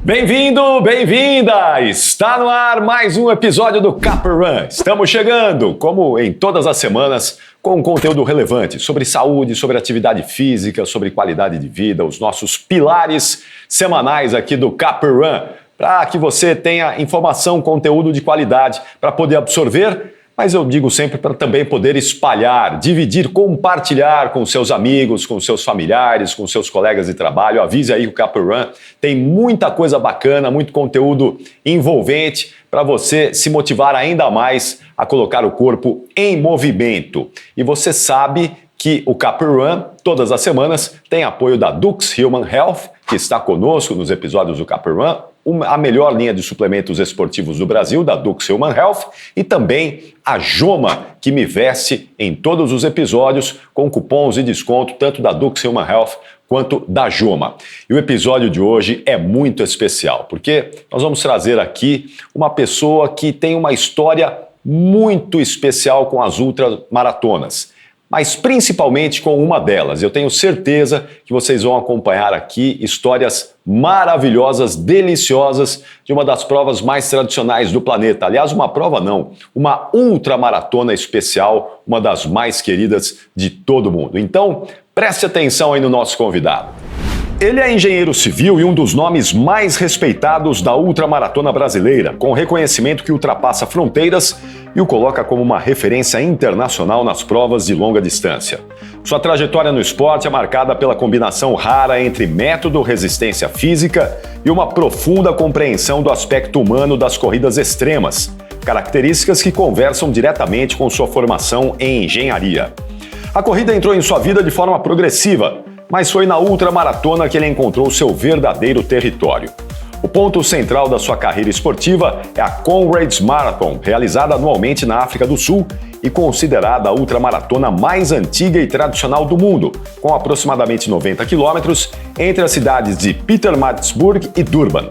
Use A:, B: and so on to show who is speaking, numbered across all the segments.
A: Bem-vindo, bem-vinda! Está no ar mais um episódio do Capper Run. Estamos chegando, como em todas as semanas, com um conteúdo relevante sobre saúde, sobre atividade física, sobre qualidade de vida, os nossos pilares semanais aqui do Capper Run, para que você tenha informação, conteúdo de qualidade para poder absorver, mas eu digo sempre para também poder espalhar, dividir, compartilhar com seus amigos, com seus familiares, com seus colegas de trabalho. Avise aí que o Capper Run tem muita coisa bacana, muito conteúdo envolvente para você se motivar ainda mais a colocar o corpo em movimento. E você sabe que o Capper Run, todas as semanas, tem apoio da Dux Human Health, que está conosco nos episódios do Capper Run, a melhor linha de suplementos esportivos do Brasil, da Dux Human Health, e também a Joma, que me veste em todos os episódios com cupons de desconto, tanto da Dux Human Health quanto da Joma. E o episódio de hoje é muito especial, porque nós vamos trazer aqui uma pessoa que tem uma história muito especial com as ultramaratonas, mas principalmente com uma delas. Eu tenho certeza que vocês vão acompanhar aqui histórias maravilhosas, deliciosas, de uma das provas mais tradicionais do planeta. Aliás, uma prova não, uma ultramaratona especial, uma das mais queridas de todo mundo. Então, preste atenção aí no nosso convidado. Ele é engenheiro civil e um dos nomes mais respeitados da ultramaratona brasileira, com reconhecimento que ultrapassa fronteiras e o coloca como uma referência internacional nas provas de longa distância. Sua trajetória no esporte é marcada pela combinação rara entre método, resistência física e uma profunda compreensão do aspecto humano das corridas extremas, características que conversam diretamente com sua formação em engenharia. A corrida entrou em sua vida de forma progressiva, mas foi na ultramaratona que ele encontrou seu verdadeiro território. O ponto central da sua carreira esportiva é a Comrades Marathon, realizada anualmente na África do Sul e considerada a ultramaratona mais antiga e tradicional do mundo, com aproximadamente 90 quilômetros entre as cidades de Pietermaritzburg e Durban.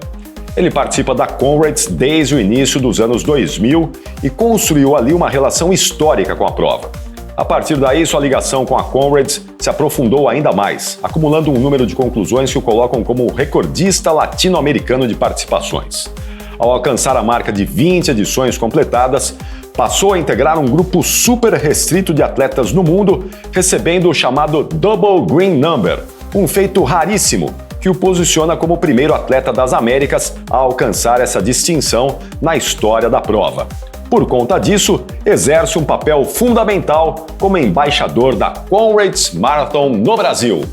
A: Ele participa da Comrades desde o início dos anos 2000 e construiu ali uma relação histórica com a prova. A partir daí, sua ligação com a Comrades se aprofundou ainda mais, acumulando um número de conclusões que o colocam como o recordista latino-americano de participações. Ao alcançar a marca de 20 edições completadas, passou a integrar um grupo super restrito de atletas no mundo, recebendo o chamado Double Green Number, um feito raríssimo que o posiciona como o primeiro atleta das Américas a alcançar essa distinção na história da prova. Por conta disso, exerce um papel fundamental como embaixador da Comrades Marathon no Brasil.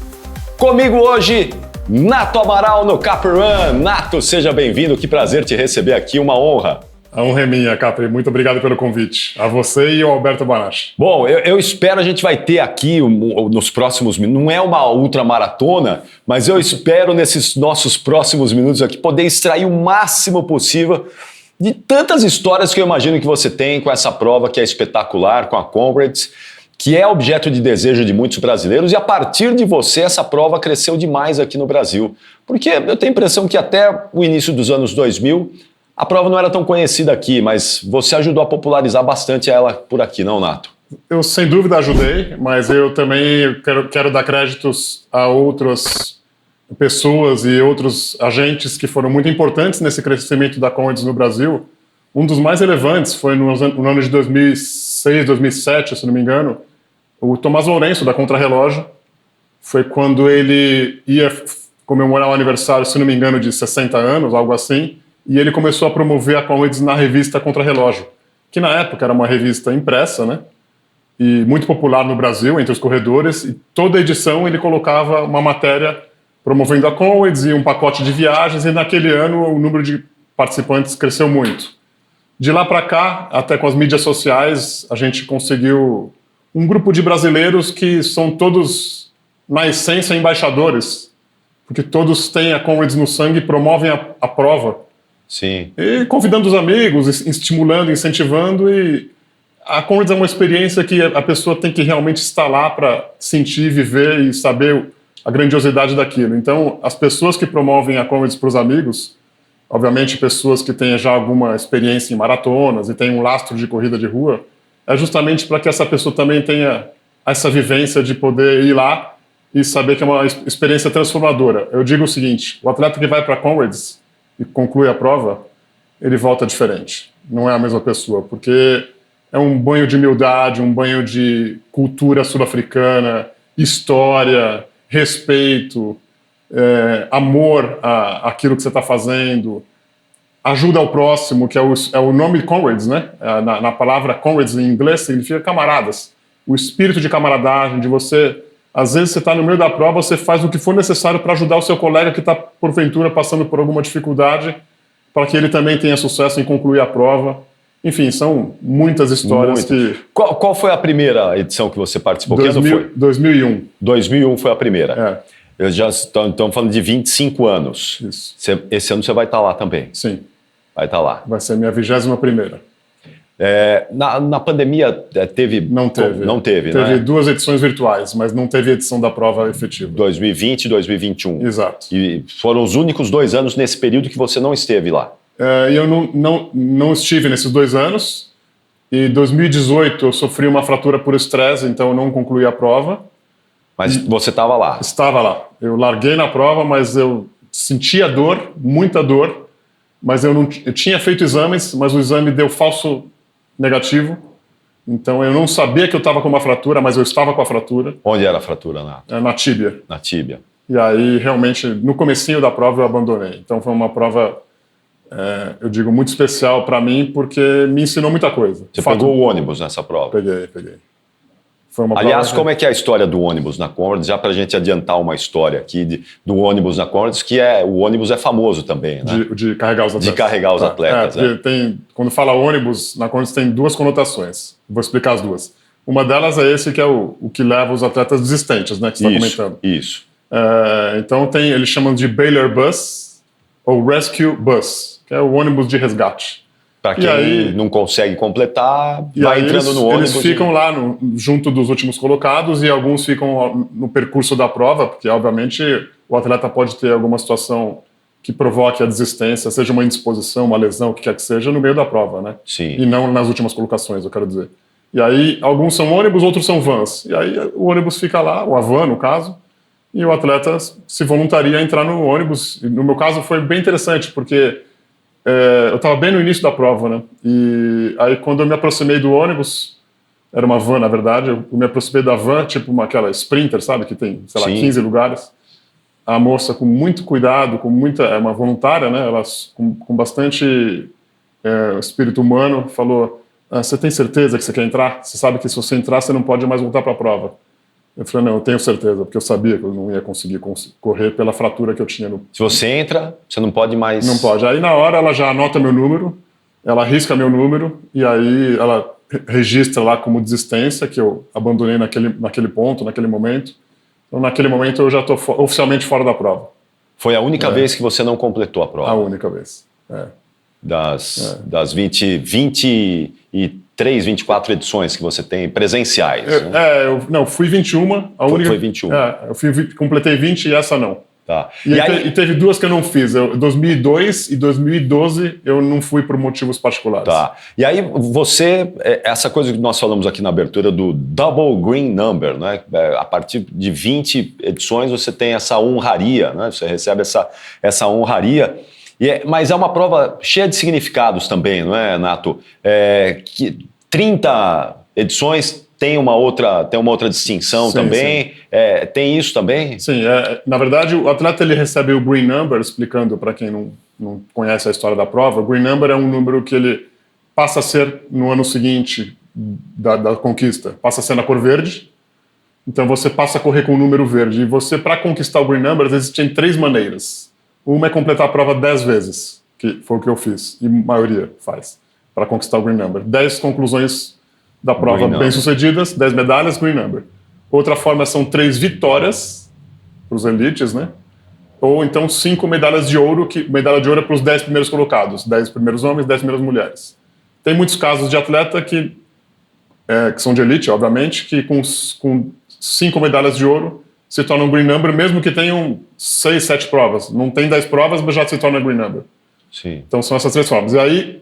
A: Comigo hoje, Nato Amaral no Capper Run. Nato, seja bem-vindo, que prazer te receber aqui, uma honra.
B: A honra é minha, Capri. Muito obrigado pelo convite. A você e ao Alberto Banasch.
A: Bom, eu espero, a gente vai ter aqui nos próximos minutos, não é uma ultramaratona, mas eu espero nesses nossos próximos minutos aqui poder extrair o máximo possível de tantas histórias que eu imagino que você tem com essa prova que é espetacular, com a Comrades, que é objeto de desejo de muitos brasileiros, e a partir de você essa prova cresceu demais aqui no Brasil. Porque eu tenho a impressão que até o início dos anos 2000, a prova não era tão conhecida aqui, mas você ajudou a popularizar bastante ela por aqui, não, Nato?
B: Eu sem dúvida ajudei, mas eu também quero dar créditos a outras pessoas e outros agentes que foram muito importantes nesse crescimento da Comrades no Brasil. Um dos mais relevantes foi no ano de 2006, 2007, se não me engano, o Tomás Lourenço, da Contrarrelógio. Foi quando ele ia comemorar o aniversário, se não me engano, de 60 anos, algo assim, e ele começou a promover a Comrades na revista Contrarrelógio, que na época era uma revista impressa, né? E muito popular no Brasil, entre os corredores, e toda edição ele colocava uma matéria promovendo a Comrades e um pacote de viagens, e naquele ano o número de participantes cresceu muito. De lá para cá, até com as mídias sociais, a gente conseguiu um grupo de brasileiros que são todos, na essência, embaixadores, porque todos têm a Comrades no sangue e promovem a prova.
A: Sim. E
B: convidando os amigos, estimulando, incentivando, e a Comrades é uma experiência que a pessoa tem que realmente estar lá para sentir, viver e saber a grandiosidade daquilo. Então, as pessoas que promovem a Comrades para os amigos, obviamente pessoas que têm já alguma experiência em maratonas e têm um lastro de corrida de rua, é justamente para que essa pessoa também tenha essa vivência de poder ir lá e saber que é uma experiência transformadora. Eu digo o seguinte, o atleta que vai para a Comrades, e conclui a prova, ele volta diferente. Não é a mesma pessoa, porque é um banho de humildade, um banho de cultura sul-africana, história, respeito, amor àquilo que você está fazendo, ajuda ao próximo, que é o nome comrades, né? Na palavra comrades em inglês significa camaradas. O espírito de camaradagem, de você... Às vezes você está no meio da prova, você faz o que for necessário para ajudar o seu colega que está, porventura, passando por alguma dificuldade, para que ele também tenha sucesso em concluir a prova. Enfim, são muitas histórias que...
A: Qual foi a primeira edição que você participou? Que ano foi?
B: 2001.
A: 2001 foi a primeira. Eu já estamos falando de 25 anos.
B: Isso.
A: Esse ano você vai estar lá também?
B: Sim.
A: Vai estar lá.
B: Vai ser a minha 21ª.
A: Na pandemia teve...
B: Não teve.
A: Não teve,
B: né? Teve 2 edições virtuais, mas não teve edição da prova efetiva.
A: 2020 e 2021.
B: Exato.
A: E foram os únicos 2 anos nesse período que você não esteve lá.
B: E eu não estive nesses 2 anos. E em 2018 eu sofri uma fratura por estresse, então eu não concluí a prova.
A: Mas você estava lá?
B: Estava lá. Eu larguei na prova, mas eu sentia dor, muita dor. Mas eu tinha feito exames, mas o exame deu falso negativo. Então eu não sabia que eu estava com uma fratura, mas eu estava com a fratura.
A: Onde era a fratura, Nato?
B: Na tíbia.
A: Na tíbia.
B: E aí, realmente, no comecinho da prova eu abandonei. Então foi uma prova, eu digo, muito especial para mim, porque me ensinou muita coisa.
A: Você pegou o ônibus nessa prova?
B: Peguei. Foi uma
A: Aliás,
B: prova...
A: como é que é a história do ônibus na Comrades? Já para a gente adiantar uma história aqui do ônibus na Comrades, que o ônibus é famoso também, né?
B: De carregar os atletas.
A: De carregar os atletas,
B: quando fala ônibus, na Comrades tem 2 conotações. Vou explicar as 2. Uma delas é esse que é o que leva os atletas desistentes, né? Que você está comentando.
A: Isso.
B: Então eles chamam de Bailer Bus ou Rescue Bus, que é o ônibus de resgate.
A: Para quem não consegue completar, vai entrando no ônibus.
B: Eles ficam lá junto dos últimos colocados e alguns ficam no percurso da prova, porque obviamente o atleta pode ter alguma situação que provoque a desistência, seja uma indisposição, uma lesão, o que quer que seja, no meio da prova, né?
A: Sim.
B: E não nas últimas colocações, eu quero dizer. E aí alguns são ônibus, outros são vans. E aí o ônibus fica lá, ou a van no caso, e o atleta se voluntaria a entrar no ônibus. E no meu caso foi bem interessante, porque... eu estava bem no início da prova, né? E aí quando eu me aproximei do ônibus, era uma van, na verdade, eu me aproximei da van, tipo aquela Sprinter, sabe? Que tem, sei lá, 15 lugares. A moça, com muito cuidado, uma voluntária, né? Ela com bastante espírito humano, falou: você tem certeza que você quer entrar? Você sabe que se você entrar, você não pode mais voltar para a prova. Eu falei: não, eu tenho certeza, porque eu sabia que eu não ia conseguir correr pela fratura que eu tinha no...
A: Se você entra, você não pode mais...
B: Não pode. Aí na hora ela já anota meu número, ela risca meu número, e aí ela registra lá como desistência, que eu abandonei naquele ponto, naquele momento. Então naquele momento eu já estou oficialmente fora da prova.
A: Foi a única vez que você não completou a prova?
B: A única vez,
A: Das 23, 24 edições que você tem presenciais.
B: Eu fui 21.
A: Foi 21.
B: Completei 20 e essa não.
A: Tá.
B: E teve 2 que eu não fiz. 2002 e 2012 eu não fui por motivos particulares.
A: Tá. E aí você, essa coisa que nós falamos aqui na abertura do Double Green Number, né? A partir de 20 edições você tem essa honraria, né? Você recebe essa honraria. Mas é uma prova cheia de significados também, não é, Nato? Que 30 edições tem uma outra distinção também. Sim. Tem isso também?
B: Sim, na verdade o atleta ele recebe o Green Number, explicando para quem não conhece a história da prova. O Green Number é um número que ele passa a ser no ano seguinte da conquista, passa a ser na cor verde. Então você passa a correr com o número verde. E você, para conquistar o Green Number, existem 3 maneiras. Uma é completar a prova 10 vezes, que foi o que eu fiz, e a maioria faz, para conquistar o Green Number. 10 conclusões da prova bem-sucedidas, 10 medalhas, Green Number. Outra forma são 3 vitórias para os elites, né? Ou então 5 medalhas de ouro, medalha de ouro é para os 10 primeiros colocados, 10 primeiros homens, 10 primeiras mulheres. Tem muitos casos de atleta que são de elite, obviamente, que com 5 medalhas de ouro se tornam Green Number, mesmo que tenham 6, 7 provas. Não tem 10 provas, mas já se torna Green Number.
A: Sim.
B: Então são essas 3 formas. E aí,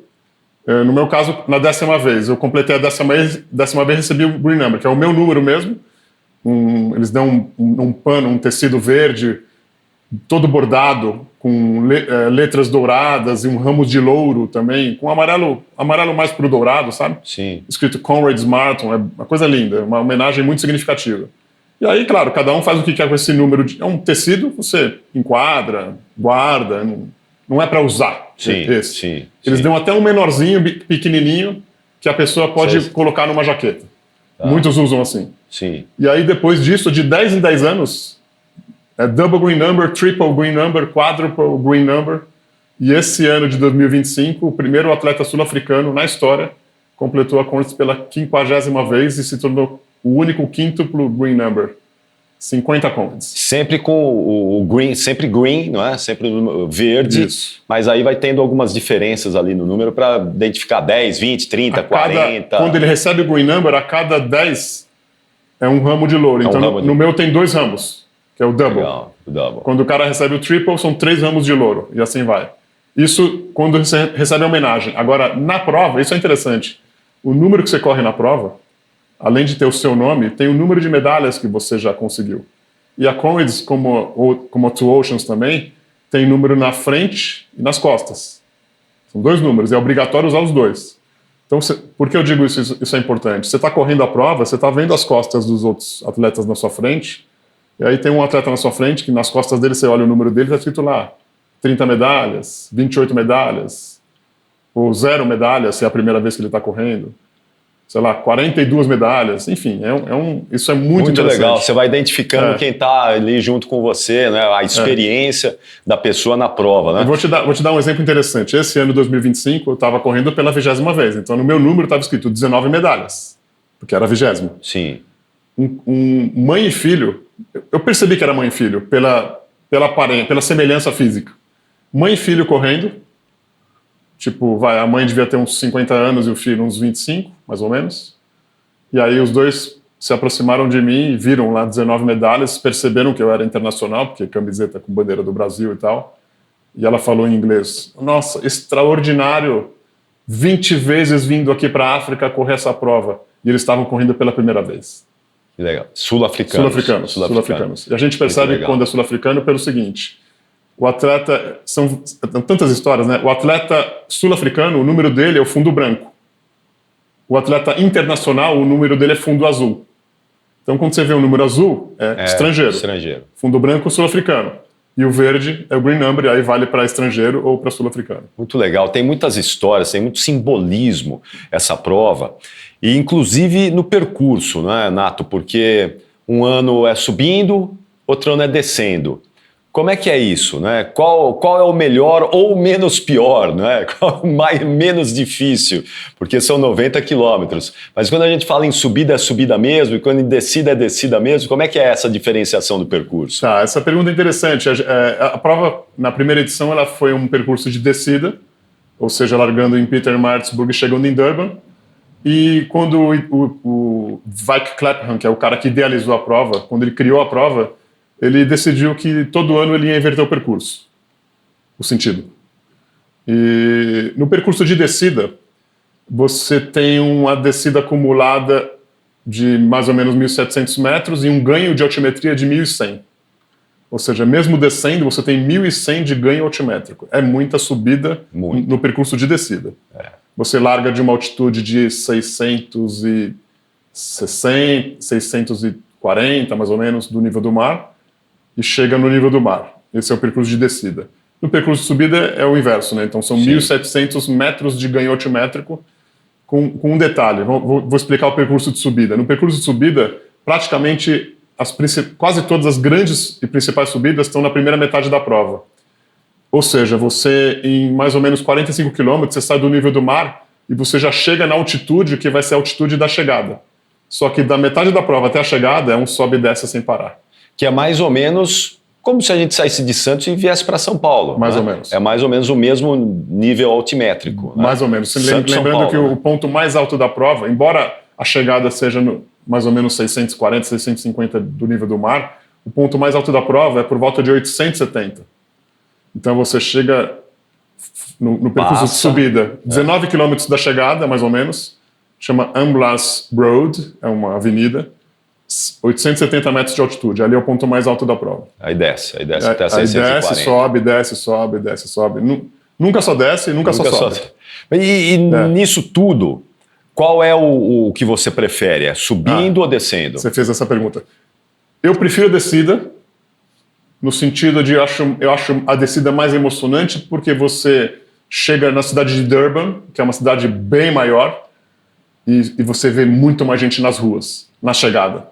B: no meu caso, na 10ª vez, eu completei a 10ª vez, recebi o Green Number, que é o meu número mesmo. Eles dão um pano, um tecido verde, todo bordado, com letras douradas e um ramo de louro também, com amarelo mais pro dourado, sabe?
A: Sim.
B: Escrito Conrad Martin, é uma coisa linda, uma homenagem muito significativa. E aí, claro, cada um faz o que quer com esse número. É um tecido, você enquadra, guarda, não é para usar.
A: Sim,
B: esse.
A: sim.
B: Eles dão até um menorzinho, pequenininho, que a pessoa pode colocar numa jaqueta. Tá. Muitos usam assim.
A: Sim.
B: E aí, depois disso, de 10 em 10 anos, é double green number, triple green number, quadruple green number. E esse ano de 2025, o primeiro atleta sul-africano na história completou a Conrads pela 50ª vez e se tornou o único quíntuplo green number. 50 Conrads.
A: Sempre com o green, sempre green, não é? Sempre verde.
B: Isso.
A: Mas aí vai tendo algumas diferenças ali no número para identificar 10, 20, 30, 40.
B: Quando ele recebe o green number, a cada 10 é um ramo de louro. Então no meu tem 2 ramos, que é o double.
A: Legal, o double.
B: Quando o cara recebe o triple, são 3 ramos de louro. E assim vai. Isso quando você recebe a homenagem. Agora, na prova, isso é interessante. O número que você corre na prova, além de ter o seu nome, tem o número de medalhas que você já conseguiu. E a Conrads, como a Two Oceans também, tem número na frente e nas costas. São 2 números, é obrigatório usar os 2. Então, por que eu digo isso? Isso é importante. Você está correndo a prova, você está vendo as costas dos outros atletas na sua frente, e aí tem um atleta na sua frente, que nas costas dele, você olha o número dele, está escrito lá, 30 medalhas, 28 medalhas, ou 0 medalhas, se é a primeira vez que ele está correndo. Sei lá, 42 medalhas, enfim, isso é muito interessante.
A: Legal, você vai identificando quem está ali junto com você, né? A experiência da pessoa na prova, né?
B: Eu vou te dar um exemplo interessante. Esse ano, 2025, eu estava correndo pela 20ª vez, então no meu número estava escrito 19 medalhas, porque era a 20ª.
A: Sim.
B: Mãe e filho, eu percebi que era mãe e filho, pela semelhança física. Mãe e filho correndo, tipo, a mãe devia ter uns 50 anos e o filho uns 25, mais ou menos. E aí os dois se aproximaram de mim e viram lá 19 medalhas, perceberam que eu era internacional, porque camiseta com bandeira do Brasil e tal. E ela falou em inglês, nossa, extraordinário, 20 vezes vindo aqui para a África correr essa prova. E eles estavam correndo pela primeira vez.
A: Que legal. Sul-africanos.
B: E a gente percebe quando é sul-africano pelo seguinte... O atleta, são tantas histórias, né? O atleta sul-africano, o número dele é o fundo branco. O atleta internacional, o número dele é fundo azul. Então, quando você vê o número azul, é estrangeiro. Fundo branco, sul-africano. E o verde é o green number, e aí vale para estrangeiro ou para sul-africano.
A: Muito legal. Tem muitas histórias, tem muito simbolismo essa prova. E, inclusive, no percurso, né, Nato? Porque um ano é subindo, outro ano é descendo. Como é que é isso, né? Qual é o melhor ou o menos pior, né? Qual é o menos difícil? Porque são 90 quilômetros. Mas quando a gente fala em subida, é subida mesmo, e quando em descida, é descida mesmo. Como é que é essa diferenciação do percurso?
B: Tá, essa pergunta é interessante. A prova, na primeira edição, ela foi um percurso de descida, ou seja, largando em Pietermaritzburg e chegando em Durban. E quando o Wyke Clapham, que é o cara que idealizou a prova, quando ele criou a prova, ele decidiu que todo ano ele ia inverter o percurso, o sentido. E no percurso de descida, você tem uma descida acumulada de mais ou menos 1.700 metros e um ganho de altimetria de 1.100. Ou seja, mesmo descendo, você tem 1.100 de ganho altimétrico. É muita subida no percurso de descida. Você larga de uma altitude de 660, 640, mais ou menos, do nível do mar, e chega no nível do mar. Esse é o percurso de descida. No percurso de subida é o inverso, né? Então são 1.700 metros de ganho altimétrico, com um detalhe. Vou explicar o percurso de subida. No percurso de subida, praticamente quase todas as grandes e principais subidas estão na primeira metade da prova. Ou seja, você, em mais ou menos 45 quilômetros, você sai do nível do mar e você já chega na altitude que vai ser a altitude da chegada. Só que da metade da prova até a chegada é um sobe e desce sem parar.
A: Que é mais ou menos como se a gente saísse de Santos e viesse para São Paulo.
B: Mais
A: né?
B: ou menos.
A: É mais ou menos o mesmo nível altimétrico.
B: Mais ou menos. Lembrando Paulo, que o ponto mais alto da prova, embora a chegada seja mais ou menos 640, 650 do nível do mar, o ponto mais alto da prova é por volta de 870. Então você chega no percurso de subida, 19 quilômetros da chegada, mais ou menos, chama Amblas Road, é uma avenida, 870 metros de altitude, ali é o ponto mais alto da prova.
A: Aí desce até 640.
B: Aí desce, sobe. Nunca só desce, nunca só sobe.
A: E nisso tudo, qual é o que você prefere? É subindo ou descendo?
B: Você fez essa pergunta. Eu prefiro a descida, no sentido de eu acho a descida mais emocionante, porque você chega na cidade de Durban, que é uma cidade bem maior, e você vê muito mais gente nas ruas, na chegada,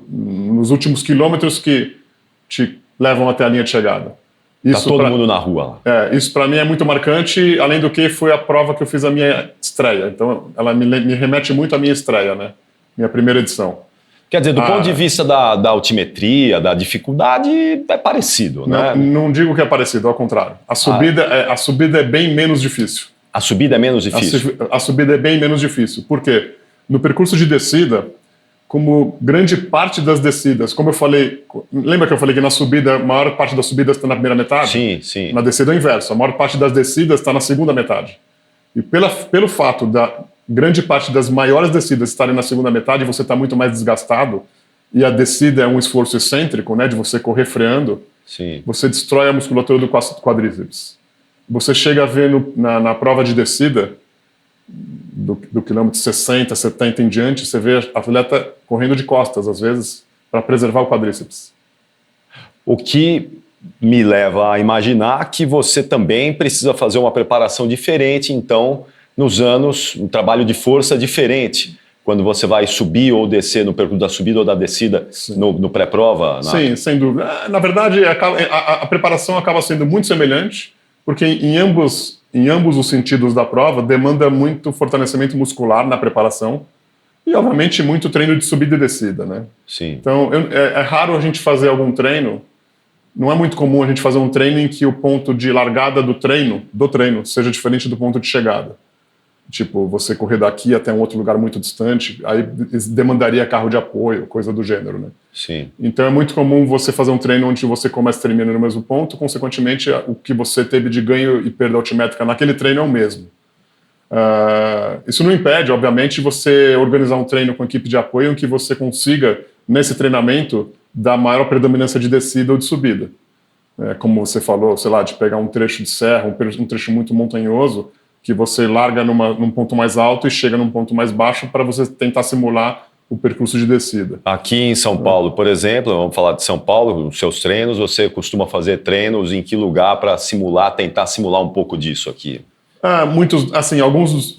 B: nos últimos quilômetros que te levam até a linha de chegada.
A: Tá todo mundo na rua
B: lá. Isso para mim é muito marcante, além do que foi a prova que eu fiz a minha estreia. Então ela me remete muito à minha estreia, né? Minha primeira edição.
A: Quer dizer, do ponto de vista da altimetria, da dificuldade, é parecido, né?
B: Não digo que é parecido, ao contrário. A subida é bem menos difícil.
A: A subida é menos difícil?
B: A subida é bem menos difícil. Por quê? No percurso de descida, como grande parte das descidas, como eu falei, lembra que eu falei que na subida, a maior parte das subidas está na primeira metade?
A: Sim.
B: Na descida é o inverso, a maior parte das descidas está na segunda metade. E pelo fato da grande parte das maiores descidas estarem na segunda metade, você está muito mais desgastado, e a descida é um esforço excêntrico, né, de você correr freando,
A: Sim.
B: Você destrói a musculatura do quadríceps. Você chega a ver na prova de descida, do quilômetro 60, 70 em diante, você vê a atleta correndo de costas, às vezes, para preservar o quadríceps.
A: O que me leva a imaginar que você também precisa fazer uma preparação diferente, então, nos anos, um trabalho de força diferente, quando você vai subir ou descer no percurso da subida ou da descida no pré-prova?
B: Sim, sem dúvida. Na verdade, a preparação acaba sendo muito semelhante, porque em ambos os sentidos da prova demanda muito fortalecimento muscular na preparação e, obviamente, muito treino de subida e descida, né?
A: Sim.
B: Então, é raro a gente fazer algum treino, não é muito comum a gente fazer um treino em que o ponto de largada do treino seja diferente do ponto de chegada. Tipo, você correr daqui até um outro lugar muito distante, aí demandaria carro de apoio, coisa do gênero, né?
A: Sim.
B: Então é muito comum você fazer um treino onde você começa e termina no mesmo ponto, consequentemente o que você teve de ganho e perda altimétrica naquele treino é o mesmo. Isso não impede, obviamente, você organizar um treino com equipe de apoio em que você consiga, nesse treinamento, dar maior predominância de descida ou de subida. Como você falou, sei lá, de pegar um trecho de serra, um trecho muito montanhoso, que você larga num ponto mais alto e chega num ponto mais baixo para você tentar simular o percurso de descida.
A: Aqui em São Paulo, por exemplo, vamos falar de São Paulo, nos seus treinos, você costuma fazer treinos em que lugar para tentar simular um pouco disso aqui?
B: Muitos, assim,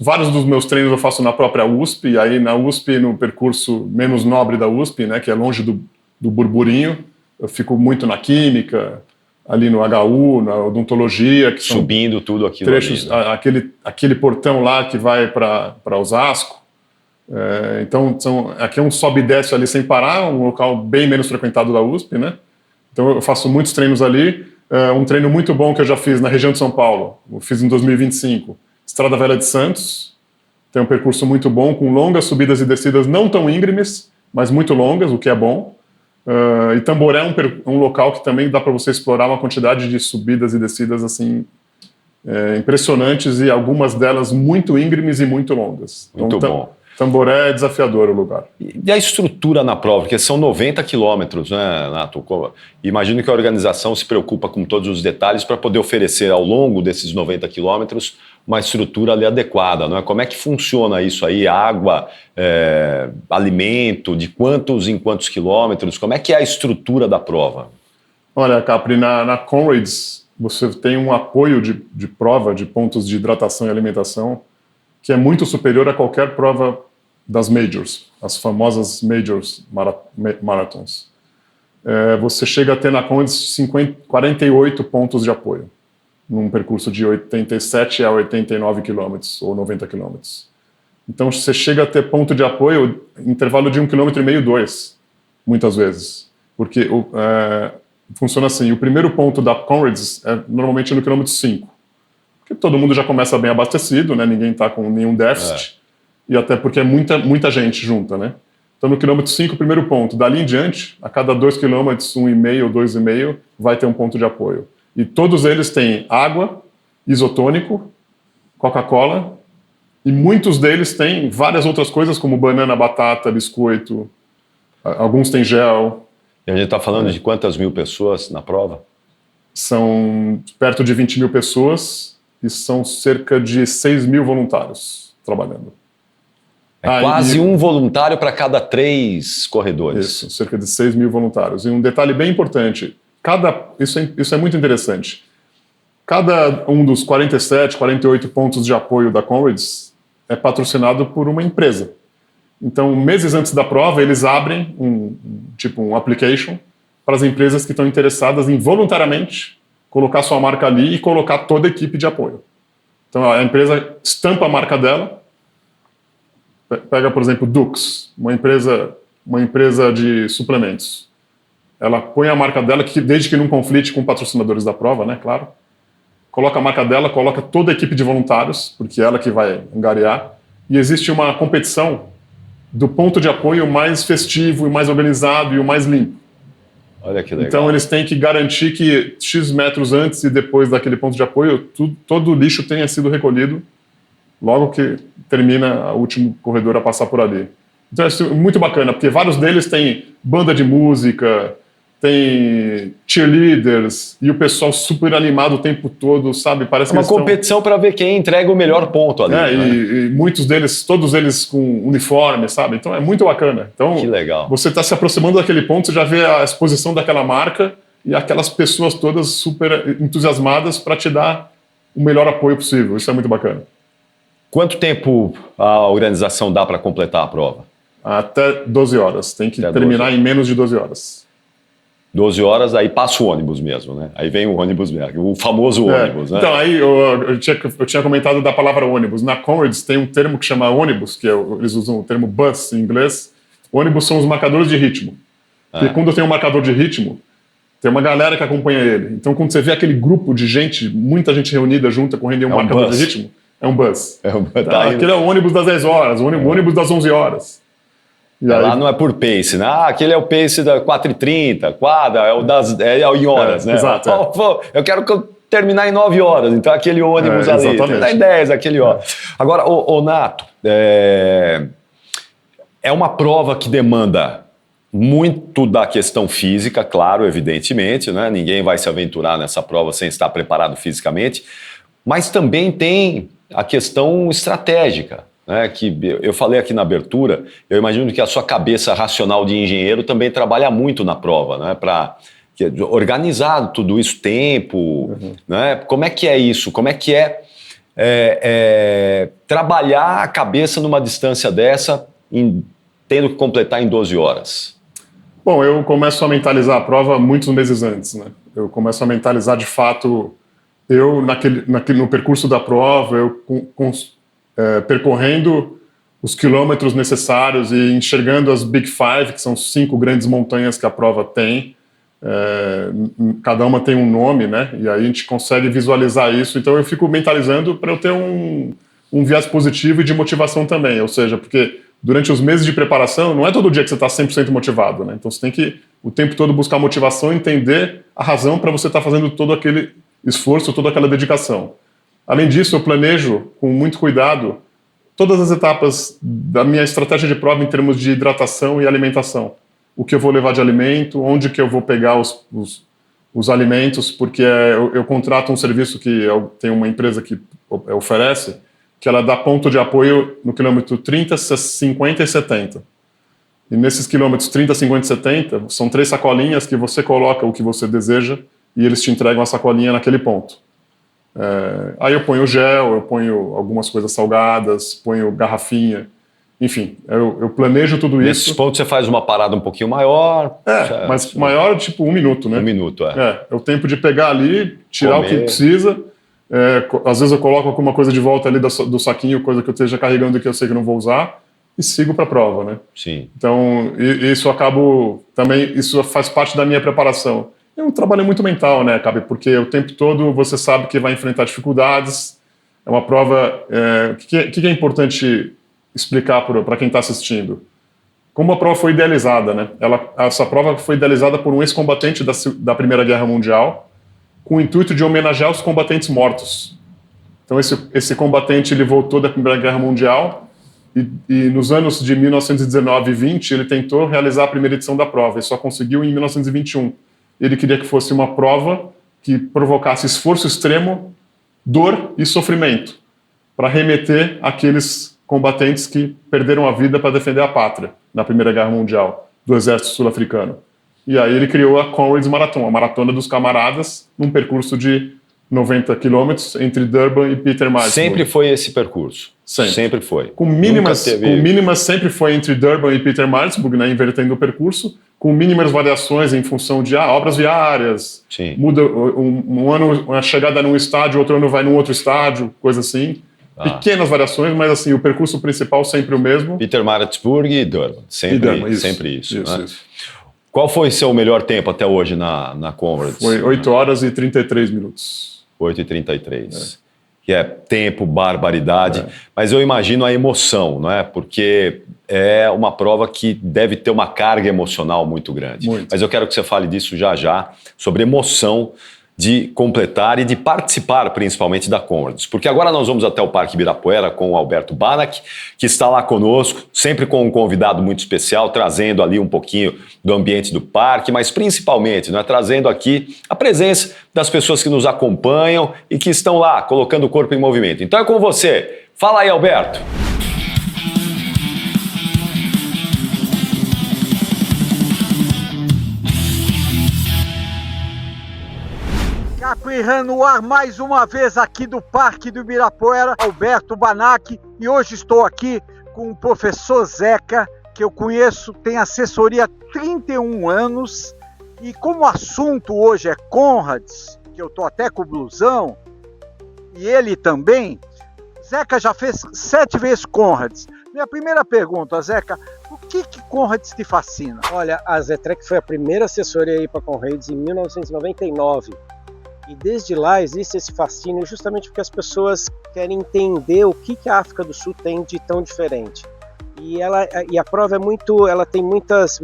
B: vários dos meus treinos eu faço na própria USP, e aí na USP, no percurso menos nobre da USP, né, que é longe do burburinho, eu fico muito na química, ali no HU, na odontologia, que são
A: subindo tudo aquilo
B: trechos, ali, né? aquele portão lá que vai para Osasco. Então, aqui é um sobe e desce ali sem parar, um local bem menos frequentado da USP, né? Então, eu faço muitos treinos ali. Um treino muito bom que eu já fiz na região de São Paulo, eu fiz em 2025, Estrada Velha de Santos. Tem um percurso muito bom, com longas subidas e descidas não tão íngremes, mas muito longas, o que é bom. E Tamboré é um local que também dá para você explorar uma quantidade de subidas e descidas assim impressionantes, e algumas delas muito íngremes e muito longas.
A: Muito bom.
B: Tamboré é desafiador o lugar.
A: E a estrutura na prova? Porque são 90 quilômetros, né, Nato? Imagino que a organização se preocupa com todos os detalhes para poder oferecer ao longo desses 90 quilômetros uma estrutura ali adequada, não é? Como é que funciona isso aí? Água, alimento, de quantos em quantos quilômetros? Como é que é a estrutura da prova?
B: Olha, Capri, na Comrades você tem um apoio de prova, de pontos de hidratação e alimentação, que é muito superior a qualquer prova das majors, as famosas majors marathons. Você chega a ter na Comrades 48 pontos de apoio, num percurso de 87 a 89 quilômetros ou 90 quilômetros. Então você chega a ter ponto de apoio em intervalo de 1,5 km, 2, muitas vezes. Porque funciona assim, o primeiro ponto da Comrades é normalmente no quilômetro 5, porque todo mundo já começa bem abastecido, né? Ninguém está com nenhum déficit, e até porque é muita gente junta, né? Então no quilômetro 5, o primeiro ponto. Dali em diante, a cada 2 quilômetros, 1,5 ou 2,5, vai ter um ponto de apoio. E todos eles têm água, isotônico, Coca-Cola, e muitos deles têm várias outras coisas, como banana, batata, biscoito, Alguns têm gel.
A: E a gente está falando de quantas mil pessoas na prova?
B: São perto de 20 mil pessoas e são cerca de 6 mil voluntários trabalhando.
A: É quase um voluntário para cada 3 corredores.
B: Isso, cerca de 6 mil voluntários. E um detalhe bem importante, isso é muito interessante. Cada um dos 47, 48 pontos de apoio da Comrades é patrocinado por uma empresa. Então, meses antes da prova, eles abrem um application para as empresas que estão interessadas em voluntariamente colocar sua marca ali e colocar toda a equipe de apoio. Então, a empresa estampa a marca dela. Pega, por exemplo, Dux, uma empresa de suplementos. Ela põe a marca dela, desde que não conflite com patrocinadores da prova, né, claro. Coloca a marca dela, coloca toda a equipe de voluntários, porque é ela que vai angariar. E existe uma competição do ponto de apoio mais festivo, e mais organizado e o mais limpo.
A: Olha que legal.
B: Então eles têm que garantir que X metros antes e depois daquele ponto de apoio, todo o lixo tenha sido recolhido logo que termina o último corredor a passar por ali. Então é muito bacana, porque vários deles têm banda de música, tem cheerleaders e o pessoal super animado o tempo todo, sabe? Parece
A: uma competição para ver quem entrega o melhor ponto ali.
B: Né? E muitos deles, todos eles com uniforme, sabe? Então é muito bacana. Então,
A: que legal.
B: Você está se aproximando daquele ponto, você já vê a exposição daquela marca e aquelas pessoas todas super entusiasmadas para te dar o melhor apoio possível. Isso é muito bacana.
A: Quanto tempo a organização dá para completar a prova?
B: Até 12 horas. Tem que terminar em menos de 12 horas.
A: 12 horas, aí passa o ônibus mesmo, né? Aí vem o ônibus mesmo, o famoso ônibus, né?
B: Então, aí eu tinha comentado da palavra ônibus. Na Comrades tem um termo que chama ônibus, que eles usam o termo bus em inglês. Ônibus são os marcadores de ritmo. Porque quando tem um marcador de ritmo, tem uma galera que acompanha ele. Então, quando você vê aquele grupo de gente, muita gente reunida junta, correndo em um marcador de ritmo, é um bus. Aquele é o ônibus das 10 horas, o ônibus das 11 horas.
A: Lá não é por pace, né? Aquele é o pace da 4h30, quadra, em horas, né?
B: Exato.
A: Eu quero terminar em 9 horas, então aquele ônibus ali, terminar em 10, aquele hora. Agora, Nato, é uma prova que demanda muito da questão física, claro, evidentemente, né? Ninguém vai se aventurar nessa prova sem estar preparado fisicamente, mas também tem a questão estratégica. Que eu falei aqui na abertura, eu imagino que a sua cabeça racional de engenheiro também trabalha muito na prova, né? Para organizar tudo isso, tempo, né? Como é que é isso? Como é que trabalhar a cabeça numa distância dessa, tendo que completar em 12 horas?
B: Bom, eu começo a mentalizar a prova muitos meses antes, né? Eu começo a mentalizar de fato, no percurso da prova, percorrendo os quilômetros necessários e enxergando as Big Five, que são 5 grandes montanhas que a prova tem. Cada uma tem um nome, né? E aí a gente consegue visualizar isso. Então eu fico mentalizando para eu ter um viés positivo e de motivação também. Ou seja, porque durante os meses de preparação, não é todo dia que você está 100% motivado, né? Então você tem que o tempo todo buscar motivação e entender a razão para você estar fazendo todo aquele esforço, toda aquela dedicação. Além disso, eu planejo com muito cuidado todas as etapas da minha estratégia de prova em termos de hidratação e alimentação. O que eu vou levar de alimento, onde que eu vou pegar os alimentos, porque eu contrato um serviço que tem uma empresa que oferece, que ela dá ponto de apoio no quilômetro 30, 50 e 70. E nesses quilômetros 30, 50 e 70, são 3 sacolinhas que você coloca o que você deseja e eles te entregam a sacolinha naquele ponto. Aí eu ponho gel, eu ponho algumas coisas salgadas, ponho garrafinha, enfim, eu planejo tudo isso.
A: Nesses pontos você faz uma parada um pouquinho maior.
B: Mas maior tipo 1 minuto, né?
A: 1 minuto,
B: é o tempo de pegar ali, tirar o que precisa. Às vezes eu coloco alguma coisa de volta ali do saquinho, coisa que eu esteja carregando que eu sei que não vou usar, e sigo para a prova, né?
A: Sim.
B: Então, isso faz parte da minha preparação. É um trabalho muito mental, né, Cabe? Porque o tempo todo você sabe que vai enfrentar dificuldades. É uma prova... O que é importante explicar para quem está assistindo? Como a prova foi idealizada, né? Essa prova foi idealizada por um ex-combatente da Primeira Guerra Mundial, com o intuito de homenagear os combatentes mortos. Então esse combatente ele voltou da Primeira Guerra Mundial e nos anos de 1919 e 20 ele tentou realizar a primeira edição da prova e só conseguiu em 1921. Ele queria que fosse uma prova que provocasse esforço extremo, dor e sofrimento, para remeter aqueles combatentes que perderam a vida para defender a pátria na Primeira Guerra Mundial, do Exército Sul-Africano. E aí ele criou a Comrades Marathon, a Maratona dos Camaradas, num percurso de 90 quilômetros entre Durban e Pietermaritzburg.
A: Sempre foi esse percurso? Sempre foi.
B: Com mínimas sempre foi entre Durban e Pietermaritzburg, né, invertendo o percurso, com mínimas variações em função de obras viárias.
A: Sim.
B: Muda um ano a chegada num estádio, outro ano vai num outro estádio, coisa assim. Pequenas variações, mas assim, o percurso principal sempre o mesmo.
A: Pietermaritzburg e Durban. Sempre isso. Né?
B: Isso.
A: Qual foi seu melhor tempo até hoje na Comrades?
B: Foi 8 horas e 33 minutos.
A: 8h33. Que é tempo, barbaridade. Mas eu imagino a emoção, não é? Porque é uma prova que deve ter uma carga emocional muito grande.
B: Muito.
A: Mas eu quero que você fale disso já, sobre emoção de completar e de participar principalmente da Comrades. Porque agora nós vamos até o Parque Ibirapuera com o Alberto Banac, que está lá conosco, sempre com um convidado muito especial, trazendo ali um pouquinho do ambiente do parque, mas principalmente, né, trazendo aqui a presença das pessoas que nos acompanham e que estão lá, colocando o corpo em movimento. Então é com você. Fala aí, Alberto.
C: Capirã no ar mais uma vez aqui do Parque do Ibirapuera, Alberto Banac, e hoje estou aqui com o professor Zeca, que eu conheço, tem assessoria há 31 anos, e como o assunto hoje é Comrades, que eu estou até com o blusão, e ele também, Zeca já fez 7 vezes Comrades. Minha primeira pergunta, Zeca, o que Comrades te fascina?
D: Olha, a Zetrec foi a primeira assessoria aí para Comrades em 1999. E desde lá existe esse fascínio justamente porque as pessoas querem entender o que a África do Sul tem de tão diferente. E a prova ela tem muitas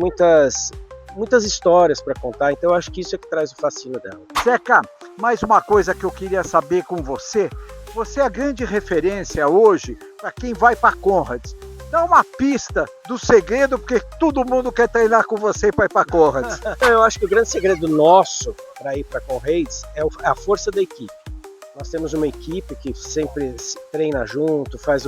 D: histórias para contar, então eu acho que isso é que traz o fascínio dela.
C: Zeca, mais uma coisa que eu queria saber com você. Você é a grande referência hoje para quem vai para Comrades. Dá uma pista do segredo, porque todo mundo quer treinar com você para ir para Comrades.
D: Eu acho que o grande segredo nosso para ir para Comrades é a força da equipe. Nós temos uma equipe que sempre treina junto, faz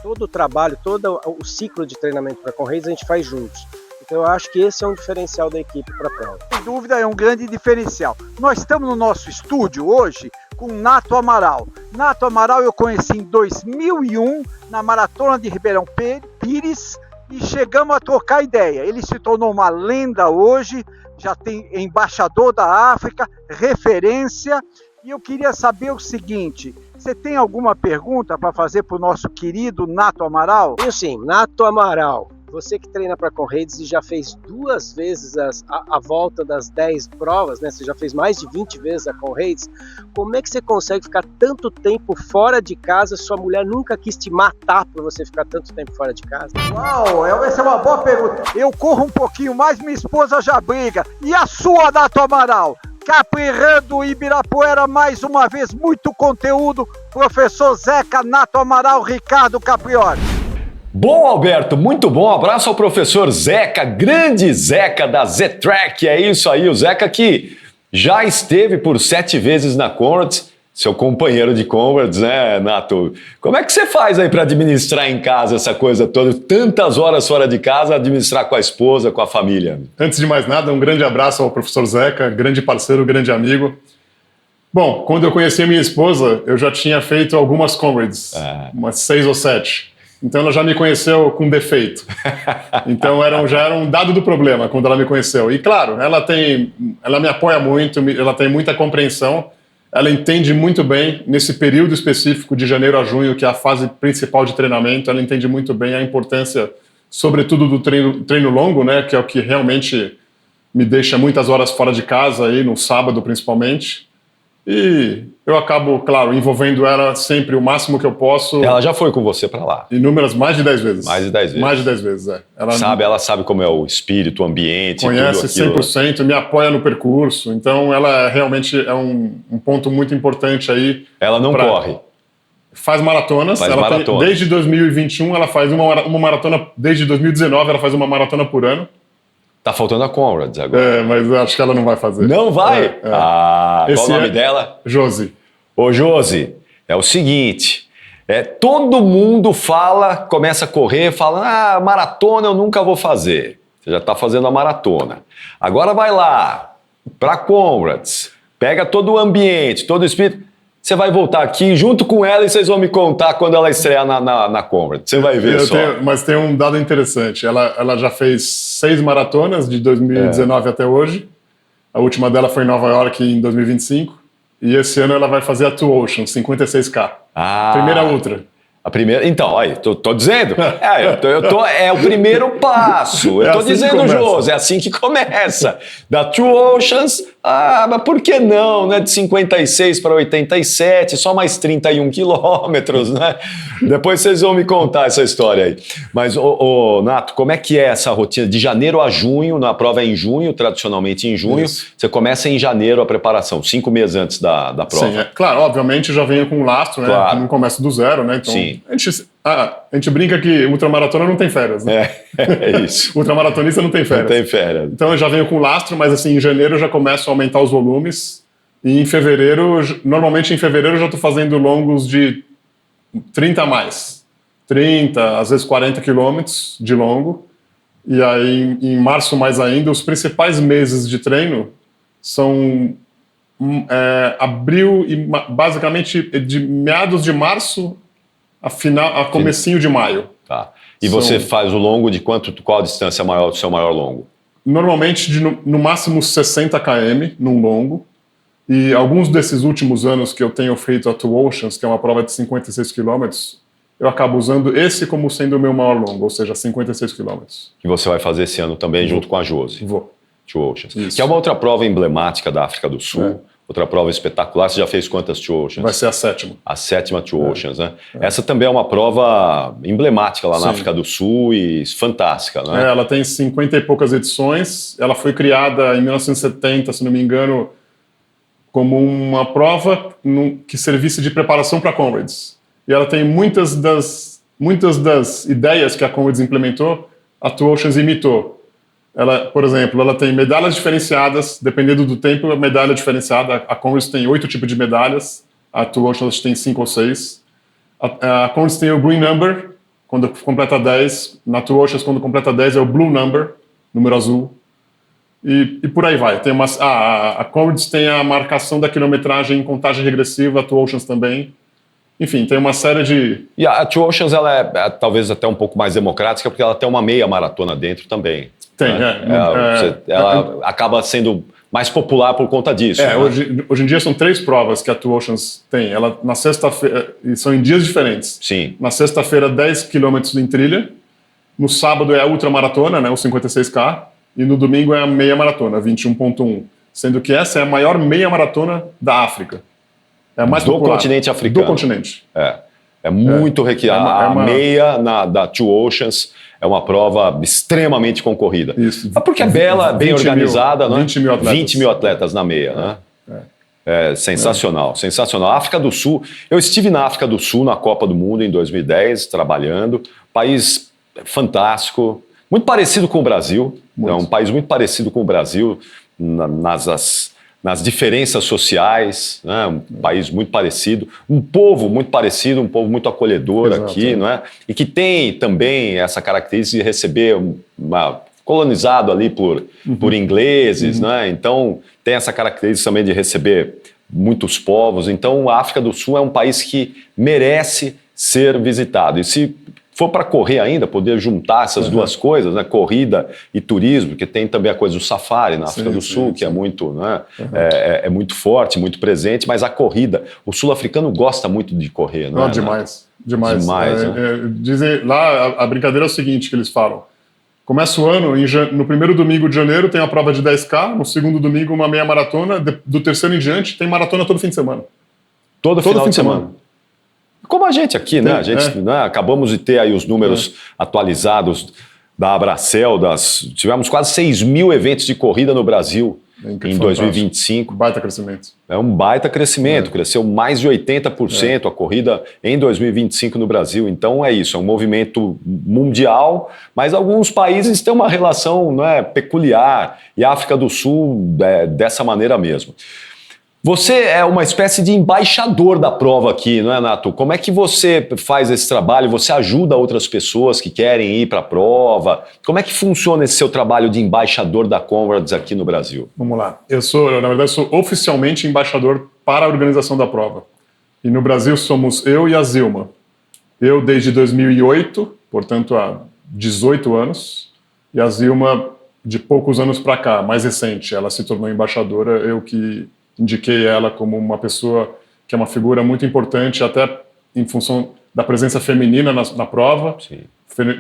D: todo o trabalho, todo o ciclo de treinamento para Comrades a gente faz juntos. Então eu acho que esse é um diferencial da equipe para a prova.
C: Sem dúvida, é um grande diferencial. Nós estamos no nosso estúdio hoje com Nato Amaral. Nato Amaral eu conheci em 2001 na Maratona de Ribeirão Pires e chegamos a trocar ideia. Ele se tornou uma lenda hoje, já tem embaixador da África, referência. E eu queria saber o seguinte, você tem alguma pergunta para fazer para o nosso querido Nato Amaral?
D: Tenho sim, Nato Amaral. Você que treina para Comrades e já fez 2 vezes a volta das 10 provas, né? Você já fez mais de 20 vezes a Comrades. Como é que você consegue ficar tanto tempo fora de casa? Sua mulher nunca quis te matar por você ficar tanto tempo fora de casa?
C: Uau, essa é uma boa pergunta. Eu corro um pouquinho mais, minha esposa já briga. E a sua, Nato Amaral? Capirã do Ibirapuera, mais uma vez, muito conteúdo. Professor Zeca, Nato Amaral, Ricardo Caprioli.
A: Bom, Alberto, muito bom. Abraço ao professor Zeca, grande Zeca da Zetrec. É isso aí, o Zeca que já esteve por 7 vezes na Comrades, seu companheiro de Comrades, né, Nato? Como é que você faz aí para administrar em casa essa coisa toda? Tantas horas fora de casa, administrar com a esposa, com a família.
B: Antes de mais nada, um grande abraço ao professor Zeca, grande parceiro, grande amigo. Bom, quando eu conheci a minha esposa, eu já tinha feito algumas Comrades, umas 6 ou 7. Então ela já me conheceu com defeito. Então já era um dado do problema quando ela me conheceu. E claro, ela me apoia muito, ela tem muita compreensão, ela entende muito bem, nesse período específico de janeiro a junho, que é a fase principal de treinamento, ela entende muito bem a importância, sobretudo do treino longo, né, que é o que realmente me deixa muitas horas fora de casa, aí, no sábado principalmente. E eu acabo, claro, envolvendo ela sempre o máximo que eu posso.
A: Ela já foi com você para lá?
B: Inúmeras, mais de 10 vezes.
A: Mais de 10 vezes?
B: Mais de 10 vezes, é.
A: Ela sabe como é o espírito, o ambiente,
B: conhece
A: tudo aquilo.
B: 100%, me apoia no percurso. Então ela realmente é um ponto muito importante aí.
A: Ela não corre?
B: Faz maratonas.
A: Faz
B: ela
A: maratona.
B: desde 2021 ela faz uma maratona, desde 2019 ela faz uma maratona por ano.
A: Tá faltando a Conrads agora.
B: Mas acho que ela não vai fazer.
A: Não vai? Qual o nome dela?
B: Josi.
A: Ô, Josi, é o seguinte, todo mundo começa a correr, fala, maratona eu nunca vou fazer. Você já está fazendo a maratona. Agora vai lá, para Conrads, pega todo o ambiente, todo o espírito, você vai voltar aqui junto com ela e vocês vão me contar quando ela estrear na Conrads. Você vai ver só.
B: Mas tem um dado interessante, ela já fez 6 maratonas de 2019 até hoje, a última dela foi em Nova York em 2025, e esse ano ela vai fazer a Two Oceans, 56K. Primeira ultra.
A: A primeira, então, aí, tô dizendo, é o primeiro passo. Eu tô
B: assim
A: dizendo, José, é assim que começa. Da Two Oceans, mas por que não, né? De 56 para 87, só mais 31 quilômetros, né? Depois vocês vão me contar essa história aí. Mas, Nato, como é que é essa rotina? De janeiro a junho, a prova é em junho, tradicionalmente em junho. Isso. Você começa em janeiro a preparação, 5 meses antes da prova.
B: Sim, claro, obviamente já venho com um lastro, né? Claro. Não começa do zero, né? Então,
A: sim.
B: A gente brinca que ultramaratona não tem férias, né?
A: É isso.
B: Ultramaratonista não tem férias.
A: Não tem férias.
B: Então eu já venho com lastro, mas assim, em janeiro eu já começo a aumentar os volumes. E em fevereiro, normalmente em fevereiro eu já estou fazendo longos de 30 a mais. 30, às vezes 40 quilômetros de longo. E aí em março mais ainda, os principais meses de treino são abril e basicamente de meados de março a comecinho de maio.
A: Tá. E você faz o longo de qual a distância maior do seu maior longo?
B: Normalmente no máximo 60 km num longo. E alguns desses últimos anos que eu tenho feito a Two Oceans, que é uma prova de 56 km, eu acabo usando esse como sendo o meu maior longo, ou seja, 56 km.
A: Que você vai fazer esse ano também junto com a Josi.
B: Vou.
A: Two Oceans. Isso. Que é uma outra prova emblemática da África do Sul. Outra prova espetacular. Você já fez quantas Two Oceans?
B: Vai ser a 7ª.
A: A 7ª Two Oceans, né? Essa também é uma prova emblemática lá na África do Sul e fantástica, né?
B: Ela tem 50 e poucas edições. Ela foi criada em 1970, se não me engano, como uma prova que servisse de preparação para a Conrads. E ela tem muitas das ideias que a Conrads implementou, a Two Oceans imitou. Ela, por exemplo, ela tem medalhas diferenciadas, dependendo do tempo, a medalha diferenciada. A Conrads tem 8 tipos de medalhas, a Two Oceans tem 5 ou 6. A Conrads tem o Green Number, quando completa 10. Na Two Oceans, quando completa 10, é o Blue Number, número azul. E por aí vai. Tem a Conrads tem a marcação da quilometragem em contagem regressiva, a Two Oceans também. Enfim, tem uma série de...
A: E a Two Oceans ela é talvez até um pouco mais democrática, porque ela tem uma meia maratona dentro também.
B: Tem,
A: ela acaba sendo mais popular por conta disso. Né?
B: Hoje em dia são 3 provas que a Two Oceans tem. Ela, na sexta-feira, e são em dias diferentes.
A: Sim.
B: Na sexta-feira, 10 quilômetros em trilha. No sábado é a ultramaratona, né, o 56K. E no domingo é a meia maratona, 21.1. Sendo que essa é a maior meia maratona da África. É a mais popular.
A: Do continente africano.
B: Do continente.
A: É muito requintada. A meia da Two Oceans é uma prova extremamente concorrida.
B: Isso.
A: Porque é bela, bem organizada, né?
B: 20 mil atletas.
A: 20 mil atletas na meia, né? É sensacional, sensacional. África do Sul, eu estive na África do Sul na Copa do Mundo em 2010, trabalhando. País fantástico, muito parecido com o Brasil. É um país muito parecido com o Brasil nas diferenças sociais, né? Um país muito parecido, um povo muito parecido, um povo muito acolhedor. Exato, aqui, não é? E que tem também essa característica de receber colonizado ali por ingleses, né? Então tem essa característica também de receber muitos povos. Então a África do Sul é um país que merece ser visitado. E se for para correr ainda, poder juntar essas duas coisas, né? Corrida e turismo, porque tem também a coisa do safari na África do Sul, que é muito, né? É muito forte, muito presente, mas a corrida, o sul-africano gosta muito de correr, né?
B: Demais, demais.
A: Né?
B: Dizem, lá a brincadeira é o seguinte que eles falam, começa o ano, no primeiro domingo de janeiro tem a prova de 10K, no segundo domingo uma meia maratona, do terceiro em diante tem maratona todo fim de semana.
A: Todo final de semana. Como a gente aqui, né? A gente, né? Acabamos de ter aí os números atualizados da Abracel, tivemos quase 6 mil eventos de corrida no Brasil em 2025.
B: Baita crescimento.
A: É um baita crescimento, cresceu mais de 80% a corrida em 2025 no Brasil. Então é isso, é um movimento mundial, mas alguns países têm uma relação, não é, peculiar, e a África do Sul é dessa maneira mesmo. Você é uma espécie de embaixador da prova aqui, não é, Nato? Como é que você faz esse trabalho? Você ajuda outras pessoas que querem ir para a prova? Como é que funciona esse seu trabalho de embaixador da Conrads aqui no Brasil?
B: Vamos lá. Na verdade, sou oficialmente embaixador para a organização da prova. E no Brasil somos eu e a Zilma. Eu desde 2008, portanto há 18 anos, e a Zilma de poucos anos para cá, mais recente. Ela se tornou embaixadora, eu que indiquei ela como uma pessoa que é uma figura muito importante, até em função da presença feminina na prova,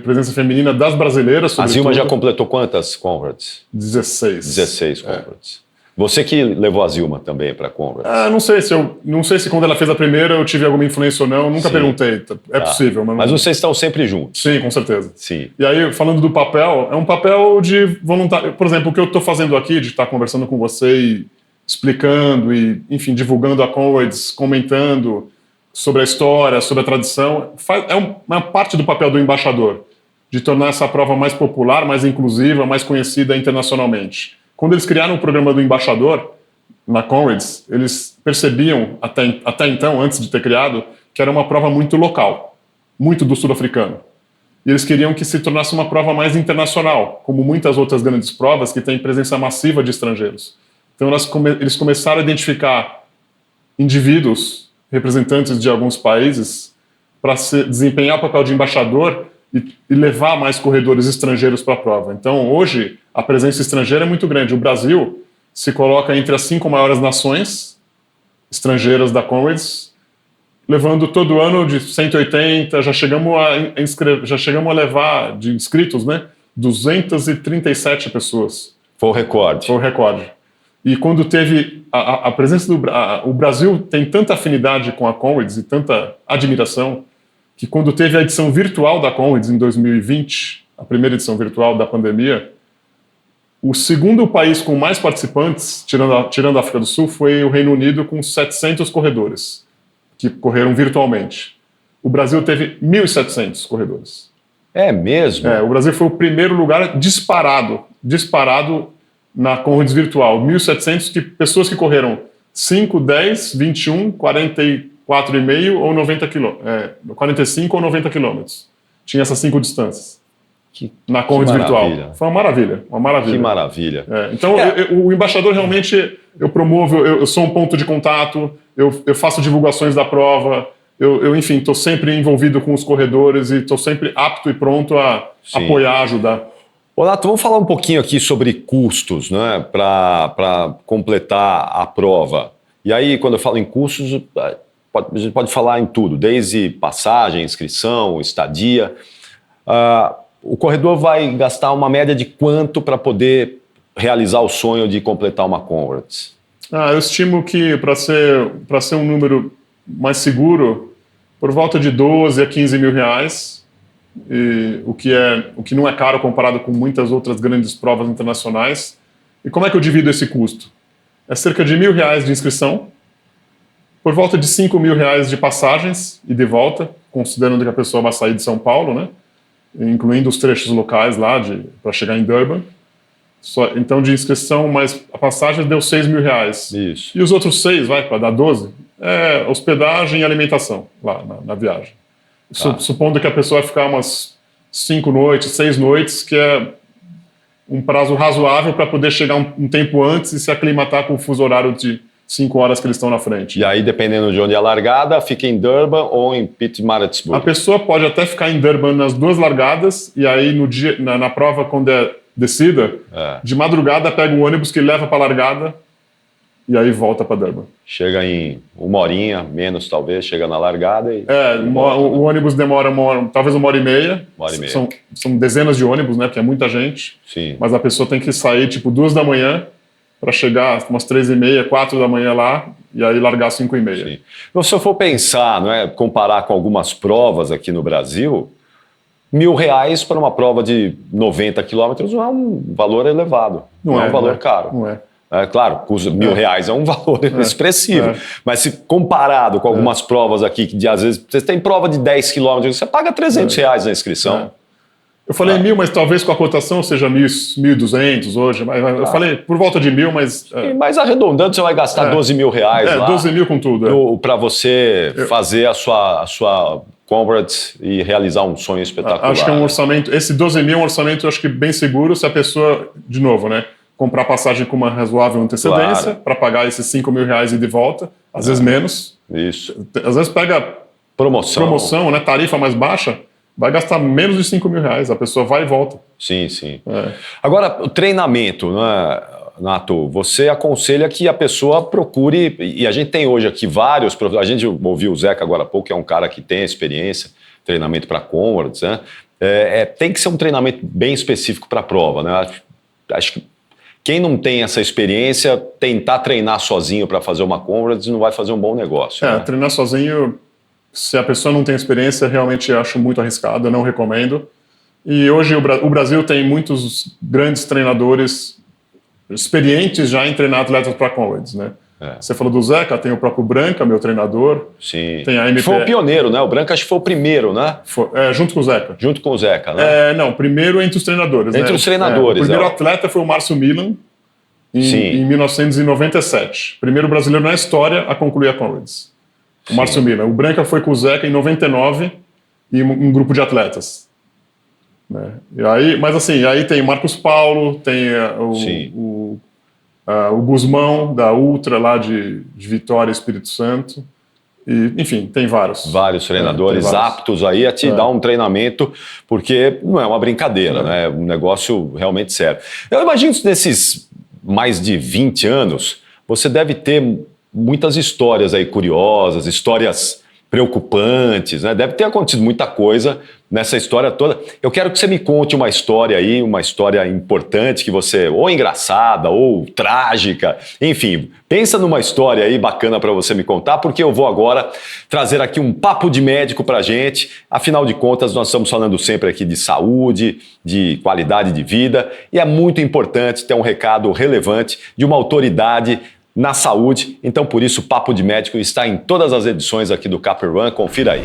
B: presença feminina das brasileiras, sobretudo.
A: A Zilma já completou quantas Conrads?
B: 16.
A: 16 Conrads. Você que levou a Zilma também para a Conrads?
B: Não sei se quando ela fez a primeira eu tive alguma influência ou não, nunca perguntei. É possível.
A: Mas vocês estão sempre juntos?
B: Sim, com certeza.
A: Sim.
B: E aí, falando do papel, é um papel de voluntário. Por exemplo, o que eu estou fazendo aqui, de estar conversando com você e explicando e, enfim, divulgando a Conrads, comentando sobre a história, sobre a tradição, é uma parte do papel do embaixador, de tornar essa prova mais popular, mais inclusiva, mais conhecida internacionalmente. Quando eles criaram o programa do embaixador, na Conrads, eles percebiam, até então, antes de ter criado, que era uma prova muito local, muito do sul-africano. E eles queriam que se tornasse uma prova mais internacional, como muitas outras grandes provas que têm presença massiva de estrangeiros. Então eles começaram a identificar indivíduos, representantes de alguns países, para desempenhar o papel de embaixador e levar mais corredores estrangeiros para a prova. Então hoje a presença estrangeira é muito grande. O Brasil se coloca entre as 5 maiores nações estrangeiras da Conrads, levando todo ano de 180, já chegamos a levar de inscritos, né, 237 pessoas.
A: Foi o recorde.
B: Foi o recorde. E quando teve a presença o Brasil tem tanta afinidade com a Conrads e tanta admiração, que quando teve a edição virtual da Conrads em 2020, a primeira edição virtual da pandemia, o segundo país com mais participantes, tirando a África do Sul, foi o Reino Unido, com 700 corredores, que correram virtualmente. O Brasil teve 1.700 corredores.
A: É mesmo?
B: O Brasil foi o primeiro lugar disparado na Conrads virtual. 1.700 pessoas que correram 5, 10, 21, 44,5 ou 90 quilômetros. 45 ou 90 quilômetros. Tinha essas 5 distâncias. Na Conrads virtual. Foi uma maravilha.
A: Que maravilha.
B: Então, o embaixador realmente, eu promovo, eu sou um ponto de contato, eu faço divulgações da prova, enfim, estou sempre envolvido com os corredores e estou sempre apto e pronto a apoiar, ajudar.
A: Ô, Nato, vamos falar um pouquinho aqui sobre custos, né, para completar a prova. E aí, quando eu falo em custos, a gente pode falar em tudo, desde passagem, inscrição, estadia. O corredor vai gastar uma média de quanto para poder realizar o sonho de completar uma Conrads?
B: Eu estimo que, para ser um número mais seguro, por volta de 12 a 15 mil reais. E o que não é caro comparado com muitas outras grandes provas internacionais. E como é que eu divido esse custo? É cerca de R$1.000 de inscrição, por volta de R$5.000 de passagens e de volta, considerando que a pessoa vai sair de São Paulo, né? Incluindo os trechos locais lá para chegar em Durban. Então, de inscrição mais a passagem deu R$6.000.
A: Isso.
B: E os outros 6, para dar 12, é hospedagem e alimentação lá na viagem. Supondo que a pessoa vai ficar umas 5 noites, 6 noites, que é um prazo razoável para poder chegar um tempo antes e se aclimatar com o fuso horário de 5 horas que eles estão na frente.
A: E aí, dependendo de onde é a largada, fica em Durban ou em Pietermaritzburg?
B: A pessoa pode até ficar em Durban nas 2 largadas, e aí na prova, quando é descida, de madrugada pega o ônibus que leva para a largada e aí volta para Durban.
A: Chega em 1 horinha, menos talvez, chega na largada e...
B: o ônibus demora talvez 1h30.
A: 1h30.
B: São dezenas de ônibus, né, porque é muita gente.
A: Sim.
B: Mas a pessoa tem que sair tipo 2 da manhã para chegar umas 3h30, 4 da manhã lá, e aí largar às 5h30.
A: Sim. Então, se eu for pensar, não é, comparar com algumas provas aqui no Brasil, R$1.000 para uma prova de 90 quilômetros não é um valor elevado, não é um valor caro.
B: Não é.
A: Claro, custa R$1.000 é um valor expressivo, mas se comparado com algumas provas aqui, que às vezes você tem prova de 10 quilômetros, você paga R$300 na inscrição.
B: Eu falei 1.000, mas talvez com a cotação seja 1.200 hoje, mas eu falei por volta de 1.000, mas...
A: Mas arredondando, você vai gastar R$12.000 lá.
B: 12.000 com tudo.
A: Para você fazer a sua Conrads e realizar um sonho espetacular.
B: Acho que é um orçamento, esse 12.000 é um orçamento, acho que bem seguro, se a pessoa, de novo, né, comprar passagem com uma razoável antecedência, para pagar esses R$5.000 e de volta, às vezes menos.
A: Isso.
B: Às vezes pega promoção, né, tarifa mais baixa, vai gastar menos de R$5.000, a pessoa vai e volta.
A: Sim. Agora, o treinamento, né, Nato, você aconselha que a pessoa procure, e a gente tem hoje aqui vários, a gente ouviu o Zeca agora há pouco, que é um cara que tem experiência, treinamento para Conrads, né? Tem que ser um treinamento bem específico para a prova, né? Acho que quem não tem essa experiência, tentar treinar sozinho para fazer uma Conrads não vai fazer um bom negócio. Né?
B: Treinar sozinho, se a pessoa não tem experiência, realmente acho muito arriscado, eu não recomendo. E hoje o Brasil tem muitos grandes treinadores experientes já em treinar atletas para Conrads, né? Você falou do Zeca, tem o próprio Branca, meu treinador.
A: Sim.
B: Tem a MP...
A: Foi o pioneiro, né? O Branca acho que foi o primeiro, né?
B: Junto com o Zeca.
A: Junto com o Zeca, né?
B: Não, primeiro entre os treinadores.
A: Entre os treinadores.
B: O primeiro atleta foi o Márcio Milan, em 1997. Primeiro brasileiro na história a concluir a Conrads. O Márcio Milan. O Branca foi com o Zeca em 99 e um grupo de atletas. Né? Mas assim, aí tem o Marcos Paulo, tem o Guzmão, da Ultra, lá de Vitória, Espírito Santo. E, enfim, tem vários.
A: Vários treinadores aptos aí a te dar um treinamento, porque não é uma brincadeira, né? É um negócio realmente sério. Eu imagino que nesses mais de 20 anos, você deve ter muitas histórias aí curiosas, histórias preocupantes, né? Deve ter acontecido muita coisa nessa história toda. Eu quero que você me conte uma história aí, uma história importante que você, ou engraçada, ou trágica, enfim, pensa numa história aí bacana para você me contar, porque eu vou agora trazer aqui um papo de médico pra gente. Afinal de contas, nós estamos falando sempre aqui de saúde, de qualidade de vida, e é muito importante ter um recado relevante de uma autoridade na saúde. Então, por isso, o Papo de Médico está em todas as edições aqui do Capper One. Confira aí.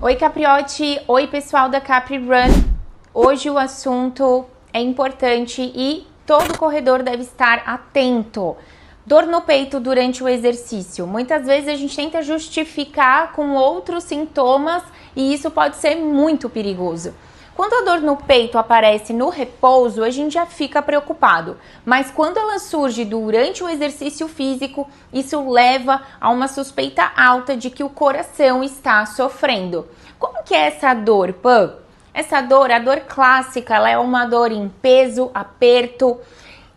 E: Oi, Capriotti. Oi, pessoal da Capri Run. Hoje o assunto é importante e todo corredor deve estar atento. Dor no peito durante o exercício. Muitas vezes a gente tenta justificar com outros sintomas e isso pode ser muito perigoso. Quando a dor no peito aparece no repouso, a gente já fica preocupado. Mas quando ela surge durante o exercício físico, isso leva a uma suspeita alta de que o coração está sofrendo. Como que é essa dor, Pã? Essa dor, a dor clássica, ela é uma dor em peso, aperto,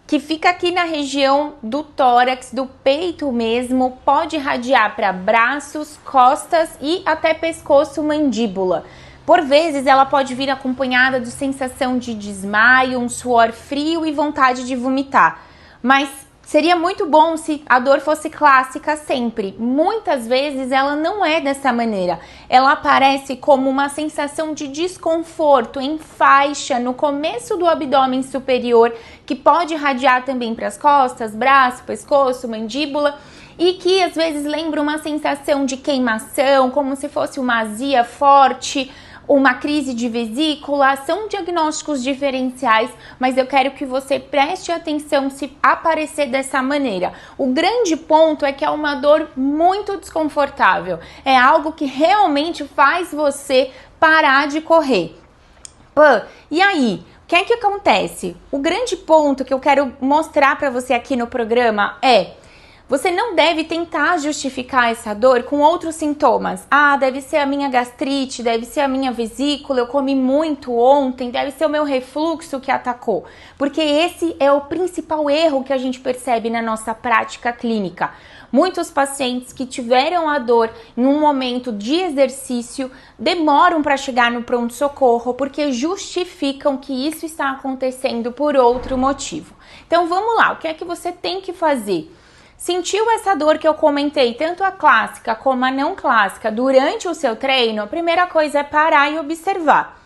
E: que fica aqui na região do tórax, do peito mesmo, pode irradiar para braços, costas e até pescoço, mandíbula. Por vezes ela pode vir acompanhada de sensação de desmaio, um suor frio e vontade de vomitar. Mas seria muito bom se a dor fosse clássica sempre. Muitas vezes ela não é dessa maneira. Ela aparece como uma sensação de desconforto em faixa no começo do abdômen superior, que pode irradiar também para as costas, braço, pescoço, mandíbula, e que às vezes lembra uma sensação de queimação, como se fosse uma azia forte, uma crise de vesícula. São diagnósticos diferenciais, mas eu quero que você preste atenção se aparecer dessa maneira. O grande ponto é que é uma dor muito desconfortável, é algo que realmente faz você parar de correr. E aí, o que é que acontece? O grande ponto que eu quero mostrar para você aqui no programa é: você não deve tentar justificar essa dor com outros sintomas. Ah, deve ser a minha gastrite, deve ser a minha vesícula, eu comi muito ontem, deve ser o meu refluxo que atacou. Porque esse é o principal erro que a gente percebe na nossa prática clínica. Muitos pacientes que tiveram a dor em um momento de exercício demoram para chegar no pronto-socorro porque justificam que isso está acontecendo por outro motivo. Então vamos lá, o que é que você tem que fazer? Sentiu essa dor que eu comentei, tanto a clássica como a não clássica, durante o seu treino, a primeira coisa é parar e observar.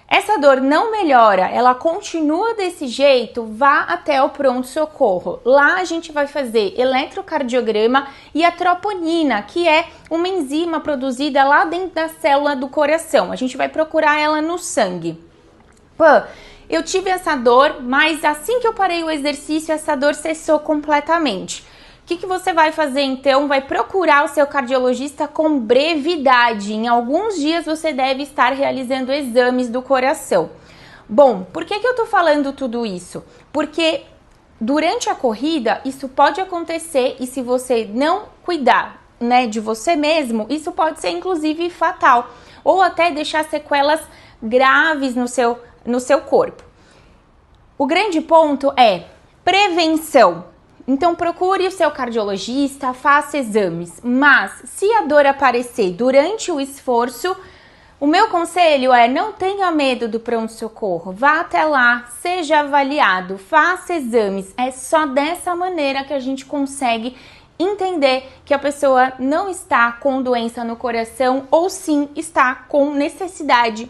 E: Essa dor não melhora, ela continua desse jeito, vá até o pronto-socorro. Lá a gente vai fazer eletrocardiograma e a troponina, que é uma enzima produzida lá dentro da célula do coração. A gente vai procurar ela no sangue. Eu tive essa dor, mas assim que eu parei o exercício, essa dor cessou completamente. O que você vai fazer então? Vai procurar o seu cardiologista com brevidade. Em alguns dias você deve estar realizando exames do coração. Bom, por que eu tô falando tudo isso? Porque durante a corrida isso pode acontecer e se você não cuidar, né, de você mesmo, isso pode ser inclusive fatal ou até deixar sequelas graves no seu corpo. O grande ponto é prevenção. Então procure o seu cardiologista, faça exames, mas se a dor aparecer durante o esforço, o meu conselho é não tenha medo do pronto-socorro, vá até lá, seja avaliado, faça exames, é só dessa maneira que a gente consegue entender que a pessoa não está com doença no coração ou sim está com necessidade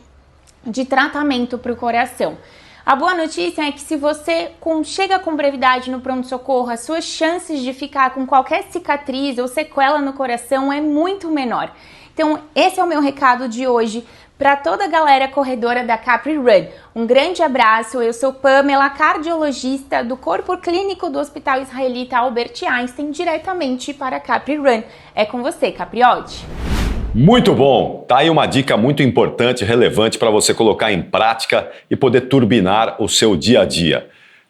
E: de tratamento para o coração. A boa notícia é que se você chega com brevidade no pronto-socorro, as suas chances de ficar com qualquer cicatriz ou sequela no coração é muito menor. Então, esse é o meu recado de hoje para toda a galera corredora da Capri Run. Um grande abraço, eu sou Pamela, cardiologista do Corpo Clínico do Hospital Israelita Albert Einstein, diretamente para a Capri Run. É com você, Capriote.
A: Muito bom! Tá aí uma dica muito importante, relevante para você colocar em prática e poder turbinar o seu dia a dia.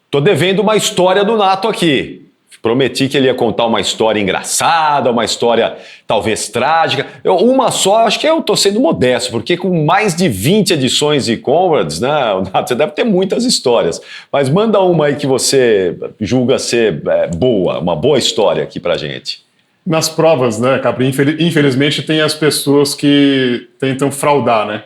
A: Tô devendo uma história do Nato aqui. Prometi que ele ia contar uma história engraçada, uma história talvez trágica. Uma só, acho que eu tô sendo modesto, porque com mais de 20 edições de Comrades, né, Nato, você deve ter muitas histórias. Mas manda uma aí que você julga ser boa, uma boa história aqui pra gente.
B: Nas provas, né, Capri, infelizmente tem as pessoas que tentam fraudar, né?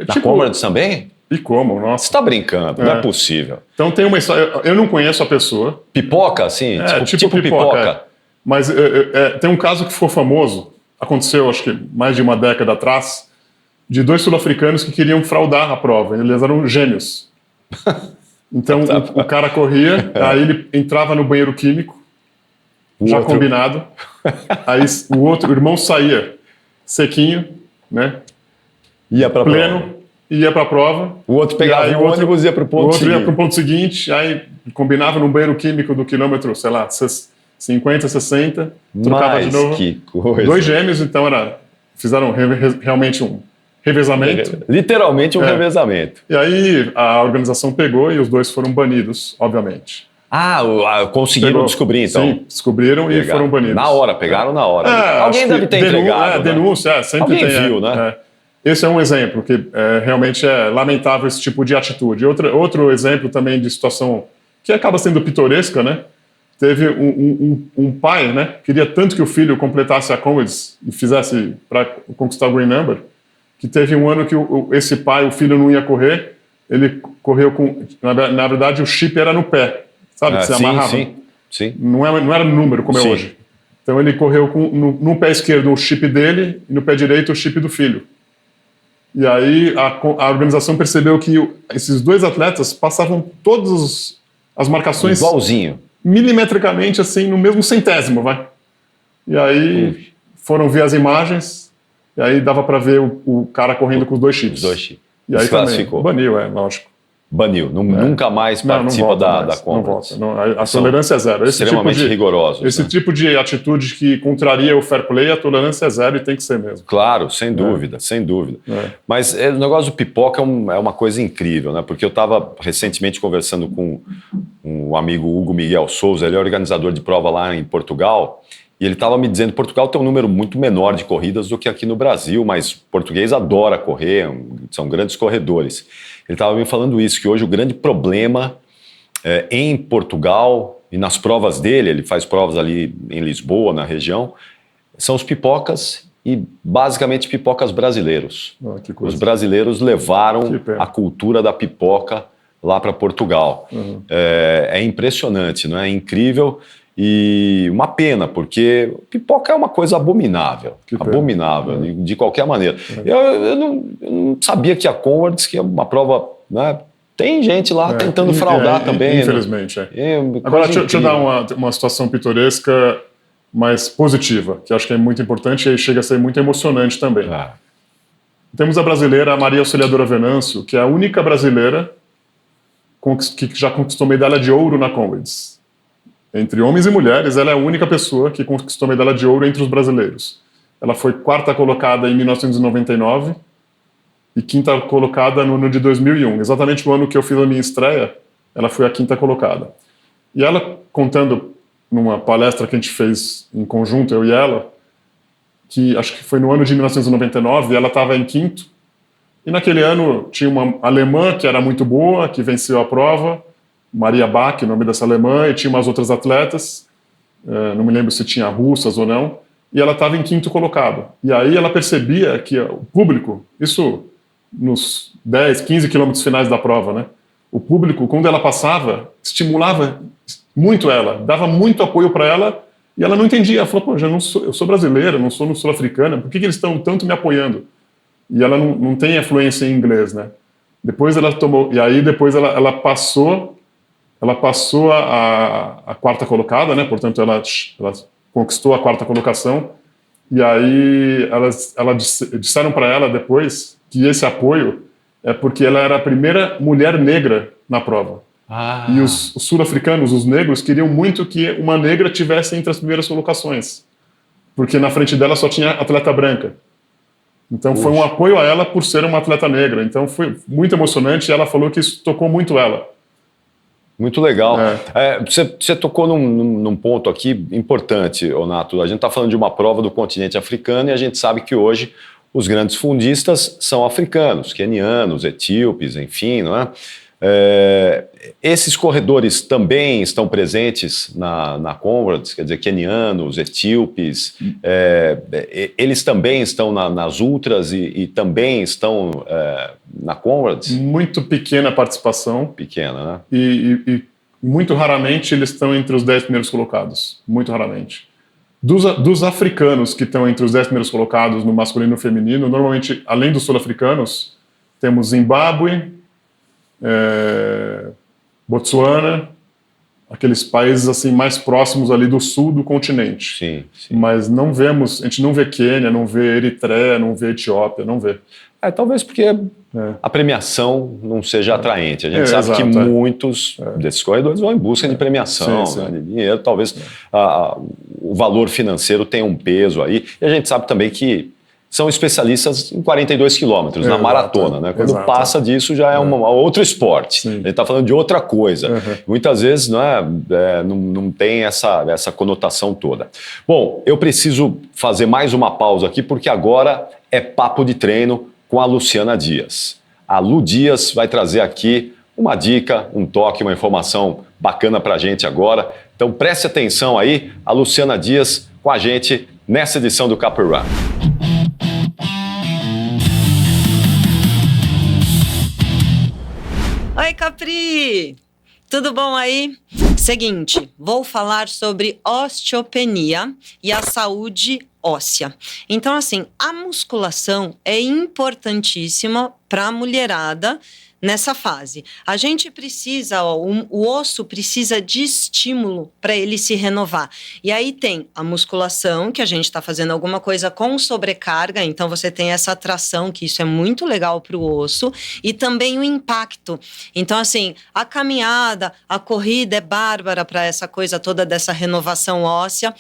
A: Na Comrades também?
B: E como? Nossa.
A: Você tá brincando, não é possível.
B: Então tem uma história, eu não conheço a pessoa.
A: Pipoca, assim?
B: Tipo pipoca. Mas tem um caso que ficou famoso, aconteceu acho que mais de uma década atrás, de 2 sul-africanos que queriam fraudar a prova, eles eram gêmeos. Então o cara corria, aí ele entrava no banheiro químico, já combinado, aí o irmão saía sequinho, né?
A: Ia pra
B: pleno,
A: prova.
B: Ia para a prova.
A: O outro pegava o ônibus e ia para o ponto seguinte.
B: O outro ia para o ponto seguinte, aí combinava no banheiro químico do quilômetro, sei lá, 50, 60, trocava de novo.
A: Que coisa.
B: 2 gêmeos, então fizeram realmente um revezamento.
A: Literalmente um revezamento.
B: E aí a organização pegou e os 2 foram banidos, obviamente.
A: Conseguiram descobrir, então.
B: Sim, descobriram e foram banidos.
A: Na hora, pegaram na hora. Alguém deve ter entregado.
B: Denúncia, sempre
A: alguém
B: tem.
A: Viu, né?
B: Esse é um exemplo que realmente é lamentável esse tipo de atitude. Outro exemplo também de situação que acaba sendo pitoresca, né? Teve um pai, né? Queria tanto que o filho completasse a Comrades e fizesse para conquistar o Green Number, que teve um ano que esse pai, o filho não ia correr, ele correu com... Na verdade, o chip era no pé, sabe? Que você amarrava.
A: Sim.
B: Não era no número, como é hoje. Então ele correu no pé esquerdo o chip dele e no pé direito o chip do filho. E aí a organização percebeu que esses 2 atletas passavam todas as marcações
A: igualzinho,
B: milimetricamente, assim, no mesmo centésimo, vai. E aí foram ver as imagens, e aí dava para ver o cara correndo com os 2 chips. E aí também baniu, lógico.
A: Baniu, nunca mais participa da Comrades.
B: Não volta. A tolerância é zero.
A: Extremamente rigorosos.
B: Esse tipo de atitude que contraria o fair play, a tolerância é zero e tem que ser mesmo.
A: Claro, sem dúvida. Mas o negócio do pipoca é uma coisa incrível, né? Porque eu estava recentemente conversando com um amigo, Hugo Miguel Souza, ele é organizador de prova lá em Portugal, e ele estava me dizendo que Portugal tem um número muito menor de corridas do que aqui no Brasil, mas o português adora correr, são grandes corredores. Ele estava me falando isso, que hoje o grande problema em Portugal e nas provas dele, ele faz provas ali em Lisboa, na região, são os pipocas e basicamente pipocas brasileiros. Os brasileiros levaram a cultura da pipoca lá para Portugal. É impressionante, não é? É incrível. E uma pena, porque pipoca é uma coisa abominável. Abominável, de qualquer maneira. Eu não sabia que a Conrads, que é uma prova, né, tem gente lá tentando fraudar também.
B: Infelizmente,
A: né?
B: Agora, deixa eu dar uma situação pitoresca, mas positiva, que acho que é muito importante e chega a ser muito emocionante também. Temos a brasileira, a Maria Auxiliadora Venâncio, que é a única brasileira que já conquistou medalha de ouro na Conrads. Entre homens e mulheres, ela é a única pessoa que conquistou medalha de ouro entre os brasileiros. Ela foi 4ª colocada em 1999 e 5ª colocada no ano de 2001. Exatamente no ano que eu fiz a minha estreia, ela foi a 5ª colocada. E ela, contando numa palestra que a gente fez em conjunto, eu e ela, que acho que foi no ano de 1999, ela estava em 5º, e naquele ano tinha uma alemã que era muito boa, que venceu a prova, Maria Bach, o nome dessa alemã, e tinha umas outras atletas, não me lembro se tinha russas ou não, e ela estava em 5º colocado. E aí ela percebia que o público, isso nos 10, 15 quilômetros finais da prova, né? O público, quando ela passava, estimulava muito ela, dava muito apoio para ela, e ela não entendia. Ela falou, pô, eu sou brasileira, não sou sul-africana, por que eles estão tanto me apoiando? E ela não tem afluência em inglês, né? Depois ela tomou, e aí depois ela passou a 4ª colocada, né? Portanto, ela conquistou a 4ª colocação, e aí disseram para ela depois que esse apoio é porque ela era a primeira mulher negra na prova. E os sul-africanos, os negros, queriam muito que uma negra tivesse entre as primeiras colocações, porque na frente dela só tinha atleta branca. Então foi um apoio a ela por ser uma atleta negra. Então foi muito emocionante, e ela falou que isso tocou muito ela.
A: Muito legal. Você tocou num ponto aqui importante, Nato. A gente está falando de uma prova do continente africano e a gente sabe que hoje os grandes fundistas são africanos, quenianos, etíopes, enfim, não é? Esses corredores também estão presentes na Conrads, quer dizer, quenianos, etíopes, eles também estão nas ultras e também estão na Conrads?
B: Muito pequena participação.
A: Pequena, né?
B: E muito raramente eles estão entre os 10 primeiros colocados, muito raramente. Dos africanos que estão entre os 10 primeiros colocados no masculino e no feminino, normalmente, além dos sul-africanos, temos Zimbábue, Botsuana, aqueles países assim mais próximos ali do sul do continente.
A: Sim.
B: Mas a gente não vê Quênia, não vê Eritreia, não vê Etiópia, não vê.
A: Talvez porque a premiação não seja atraente. A gente sabe que muitos desses corredores vão em busca de premiação, né, de dinheiro. Talvez o valor financeiro tenha um peso aí. E a gente sabe também que são especialistas em 42 quilômetros na maratona, né? Quando passa disso já é outro esporte. Sim. A gente está falando de outra coisa. Muitas vezes não tem essa conotação toda. Bom, eu preciso fazer mais uma pausa aqui, porque agora é papo de treino com a Luciana Dias. A Lu Dias vai trazer aqui uma dica, um toque, uma informação bacana para a gente agora. Então preste atenção aí, a Luciana Dias com a gente nessa edição do Capri Run.
F: Oi, Capri! Tudo bom aí? Seguinte, vou falar sobre osteopenia e a saúde óssea. Então, assim, a musculação é importantíssima para a mulherada nessa fase. A gente precisa, o osso precisa de estímulo para ele se renovar. E aí tem a musculação, que a gente está fazendo alguma coisa com sobrecarga, então você tem essa atração, que isso é muito legal para o osso, e também o impacto. Então, assim, a caminhada, a corrida é bárbara para essa coisa toda dessa renovação óssea.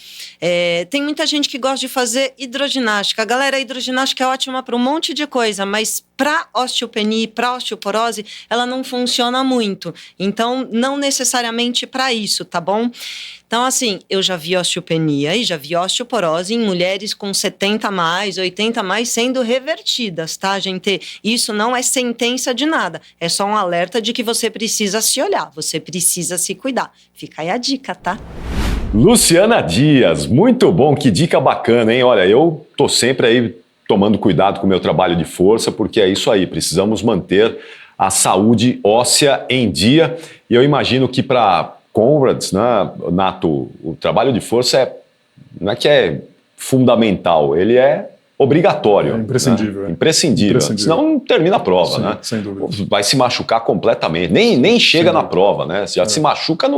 F: Tem muita gente que gosta de fazer hidroginástica. Galera, a hidroginástica é ótima para um monte de coisa, mas para osteopenia e para osteoporose, ela não funciona muito. Então, não necessariamente para isso, tá bom? Então, assim, eu já vi osteopenia e já vi osteoporose em mulheres com 70 mais, 80 mais sendo revertidas, tá, gente? Isso não é sentença de nada. É só um alerta de que você precisa se olhar, você precisa se cuidar. Fica aí a dica, tá?
A: Luciana Dias, muito bom, que dica bacana, hein? Olha, eu tô sempre aí tomando cuidado com o meu trabalho de força, porque é isso aí, precisamos manter a saúde óssea em dia. E eu imagino que para Conrads, né, Nato, o trabalho de força não é que é fundamental, ele é obrigatório.
B: É imprescindível.
A: Né? Imprescindível. Senão não termina a prova,
B: Sim,
A: né?
B: sem dúvida.
A: Vai se machucar completamente. Nem chega na prova, né? Já se machuca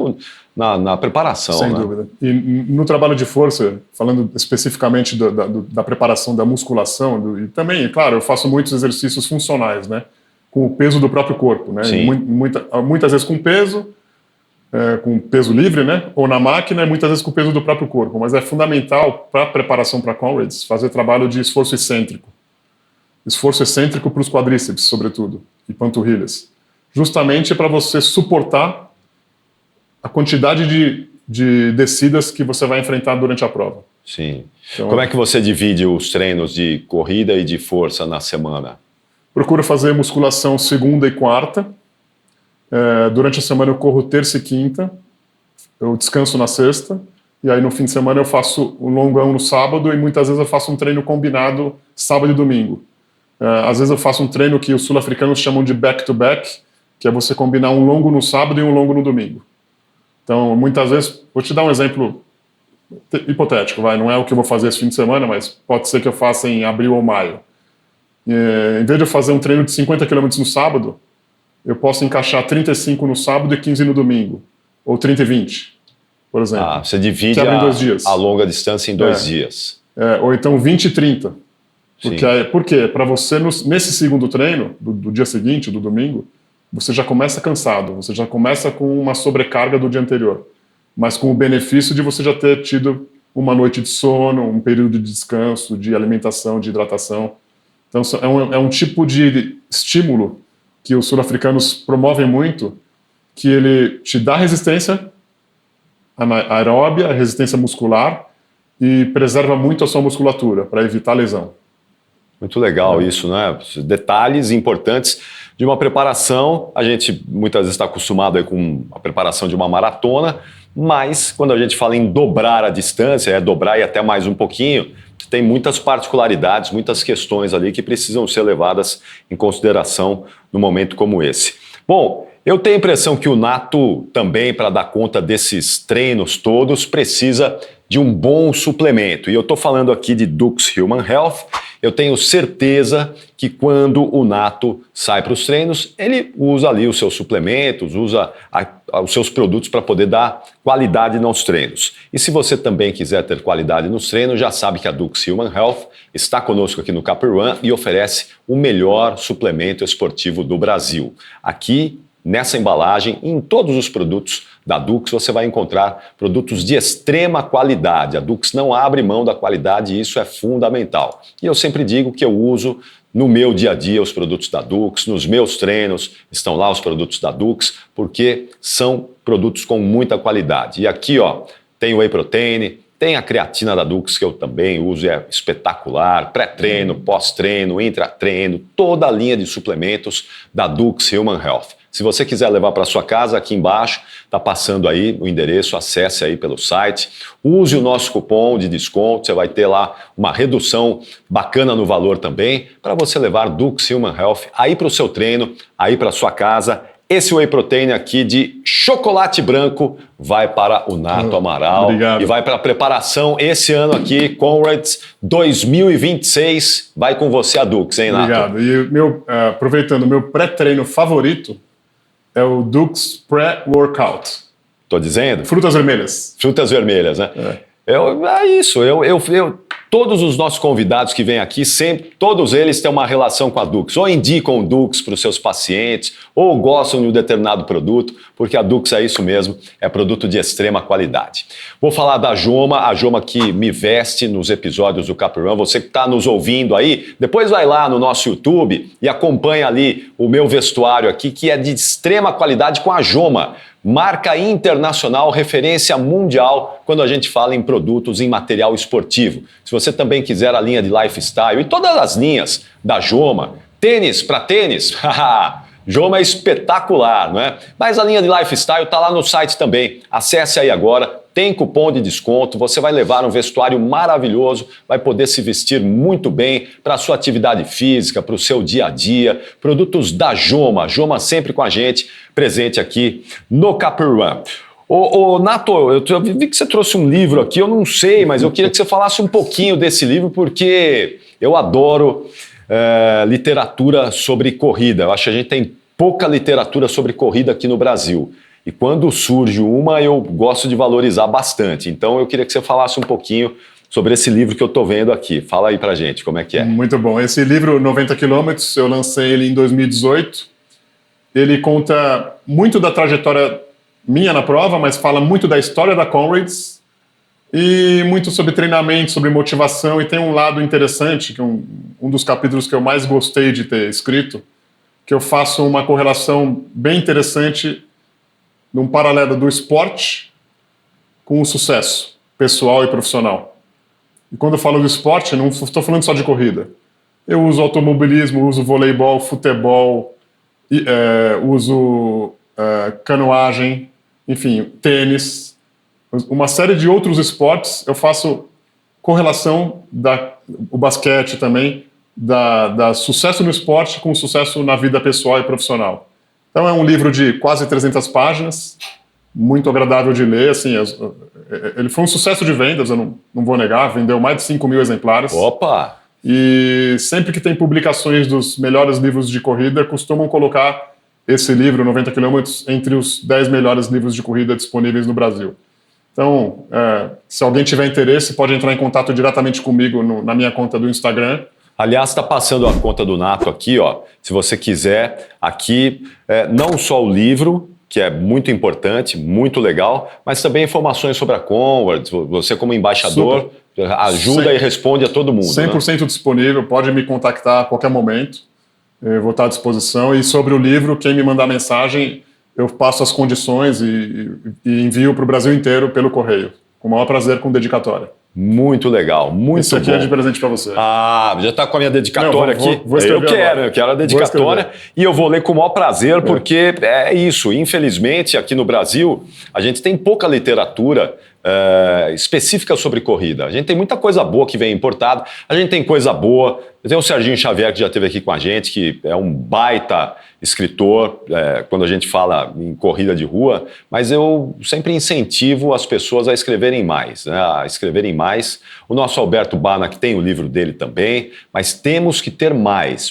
A: na preparação.
B: Sem
A: né?
B: dúvida. E no trabalho de força, falando especificamente da preparação da musculação, e também, claro, eu faço muitos exercícios funcionais, né? Com o peso do próprio corpo, né? Muitas vezes com peso livre, né? Ou na máquina, e muitas vezes com o peso do próprio corpo. Mas é fundamental para a preparação para Comrades fazer trabalho de esforço excêntrico. Esforço excêntrico para os quadríceps, sobretudo, e panturrilhas. Justamente para você suportar a quantidade de descidas que você vai enfrentar durante a prova.
A: Sim.
B: Então,
A: como é que você divide os treinos de corrida e de força na semana?
B: Procuro fazer musculação segunda e quarta. Durante a semana eu corro terça e quinta, eu descanso na sexta, e aí no fim de semana eu faço um longão no sábado, e muitas vezes eu faço um treino combinado sábado e domingo. Às vezes eu faço um treino que os sul-africanos chamam de back-to-back, que é você combinar um longo no sábado e um longo no domingo. Então, muitas vezes, vou te dar um exemplo hipotético, não é o que eu vou fazer esse fim de semana, mas pode ser que eu faça em abril ou maio. Em vez de eu fazer um treino de 50 km no sábado, eu posso encaixar 35 no sábado e 15 no domingo. Ou 30 e 20, por exemplo.
A: Você divide a longa distância em 2 dias.
B: Ou então 20 e 30. Por quê? Para você, nesse segundo treino, do dia seguinte, do domingo, você já começa cansado, você já começa com uma sobrecarga do dia anterior. Mas com o benefício de você já ter tido uma noite de sono, um período de descanso, de alimentação, de hidratação. Então é um tipo de estímulo que os sul-africanos promovem muito, que ele te dá resistência aeróbia, resistência muscular, e preserva muito a sua musculatura, para evitar lesão.
A: Muito legal isso, né? Detalhes importantes de uma preparação. A gente muitas vezes está acostumado aí com a preparação de uma maratona, mas quando a gente fala em dobrar a distância, dobrar e até mais um pouquinho, tem muitas particularidades, muitas questões ali que precisam ser levadas em consideração num momento como esse. Bom, eu tenho a impressão que o Nato também, para dar conta desses treinos todos, precisa de um bom suplemento. E eu estou falando aqui de Dux Human Health. Eu tenho certeza que quando o Nato sai para os treinos, ele usa ali os seus suplementos, usa os seus produtos para poder dar qualidade nos treinos. E se você também quiser ter qualidade nos treinos, já sabe que a Dux Human Health está conosco aqui no Capper One e oferece o melhor suplemento esportivo do Brasil. Aqui, nessa embalagem, em todos os produtos da Dux, você vai encontrar produtos de extrema qualidade. A Dux não abre mão da qualidade e isso é fundamental. E eu sempre digo que eu uso no meu dia a dia os produtos da Dux, nos meus treinos estão lá os produtos da Dux, porque são produtos com muita qualidade. E aqui, tem o Whey Protein, tem a creatina da Dux, que eu também uso, é espetacular, pré-treino, pós-treino, intra-treino, toda a linha de suplementos da Dux Human Health. Se você quiser levar para sua casa, aqui embaixo está passando aí o endereço, acesse aí pelo site, use o nosso cupom de desconto, você vai ter lá uma redução bacana no valor também, para você levar Dux Human Health aí para o seu treino, aí para sua casa. Esse Whey Protein aqui de chocolate branco vai para o Nato Amaral.
B: Obrigado.
A: E vai para a preparação esse ano aqui, Comrades 2026, vai com você a Dux, hein, Nato?
B: Obrigado. E aproveitando, meu pré-treino favorito é o Dux Pré-Workout.
A: Tô dizendo?
B: Frutas vermelhas.
A: Frutas vermelhas, né? É isso. Todos os nossos convidados que vêm aqui, sempre, todos eles têm uma relação com a Dux. Ou indicam o Dux para os seus pacientes, ou gostam de um determinado produto, porque a Dux é isso mesmo, é produto de extrema qualidade. Vou falar da Joma, a Joma que me veste nos episódios do Capper One. Você que está nos ouvindo aí, depois vai lá no nosso YouTube e acompanha ali o meu vestuário aqui, que é de extrema qualidade com a Joma. Marca internacional, referência mundial quando a gente fala em produtos em material esportivo. Se você também quiser a linha de lifestyle e todas as linhas da Joma, tênis para tênis, Joma é espetacular, não é? Mas a linha de lifestyle está lá no site também. Acesse aí agora, tem cupom de desconto, você vai levar um vestuário maravilhoso, vai poder se vestir muito bem para a sua atividade física, para o seu dia a dia. Produtos da Joma, Joma sempre com a gente, presente aqui no Capper One. Nato, eu vi que você trouxe um livro aqui, eu não sei, mas eu queria que você falasse um pouquinho desse livro, porque eu adoro literatura sobre corrida. Eu acho que a gente tem pouca literatura sobre corrida aqui no Brasil. E quando surge uma, eu gosto de valorizar bastante. Então eu queria que você falasse um pouquinho sobre esse livro que eu estou vendo aqui. Fala aí pra gente, como é que é?
B: Muito bom. Esse livro, 90 quilômetros, eu lancei ele em 2018. Ele conta muito da trajetória minha na prova, mas fala muito da história da Comrades e muito sobre treinamento, sobre motivação, e tem um lado interessante, que um dos capítulos que eu mais gostei de ter escrito, que eu faço uma correlação bem interessante num paralelo do esporte com o sucesso pessoal e profissional. E quando eu falo do esporte, não estou falando só de corrida. Eu uso automobilismo, uso voleibol, futebol, uso canoagem, enfim, tênis, uma série de outros esportes. Eu faço correlação o basquete também, da sucesso no esporte com sucesso na vida pessoal e profissional. Então é um livro de quase 300 páginas, muito agradável de ler. Assim, ele foi um sucesso de vendas, eu não vou negar, vendeu mais de 5 mil exemplares.
A: Opa!
B: E sempre que tem publicações dos melhores livros de corrida, costumam colocar esse livro, 90 quilômetros, entre os 10 melhores livros de corrida disponíveis no Brasil. Então, se alguém tiver interesse, pode entrar em contato diretamente comigo na minha conta do Instagram.
A: Aliás, está passando a conta do Nato aqui, ó. Se você quiser, aqui, não só o livro, que é muito importante, muito legal, mas também informações sobre a Comrades. Você, como embaixador, ajuda e responde a todo mundo.
B: 100% disponível, pode me contactar a qualquer momento. Eu vou estar à disposição. E sobre o livro, quem me mandar mensagem, eu passo as condições e envio para o Brasil inteiro pelo correio. Com o maior prazer, com dedicatória.
A: Muito legal, muito
B: Isso aqui
A: bom.
B: É de presente para você.
A: Já está com a minha dedicatória aqui.
B: Vou escrever
A: eu quero a dedicatória e eu vou ler com o maior prazer, porque é isso. Infelizmente, aqui no Brasil, a gente tem pouca literatura específica sobre corrida. A gente tem muita coisa boa que vem importada, a gente tem coisa boa. Eu tenho o Serginho Xavier, que já esteve aqui com a gente, que é um baita escritor quando a gente fala em corrida de rua, mas eu sempre incentivo as pessoas a escreverem mais, né? O nosso Alberto Bana, que tem o livro dele também, mas temos que ter mais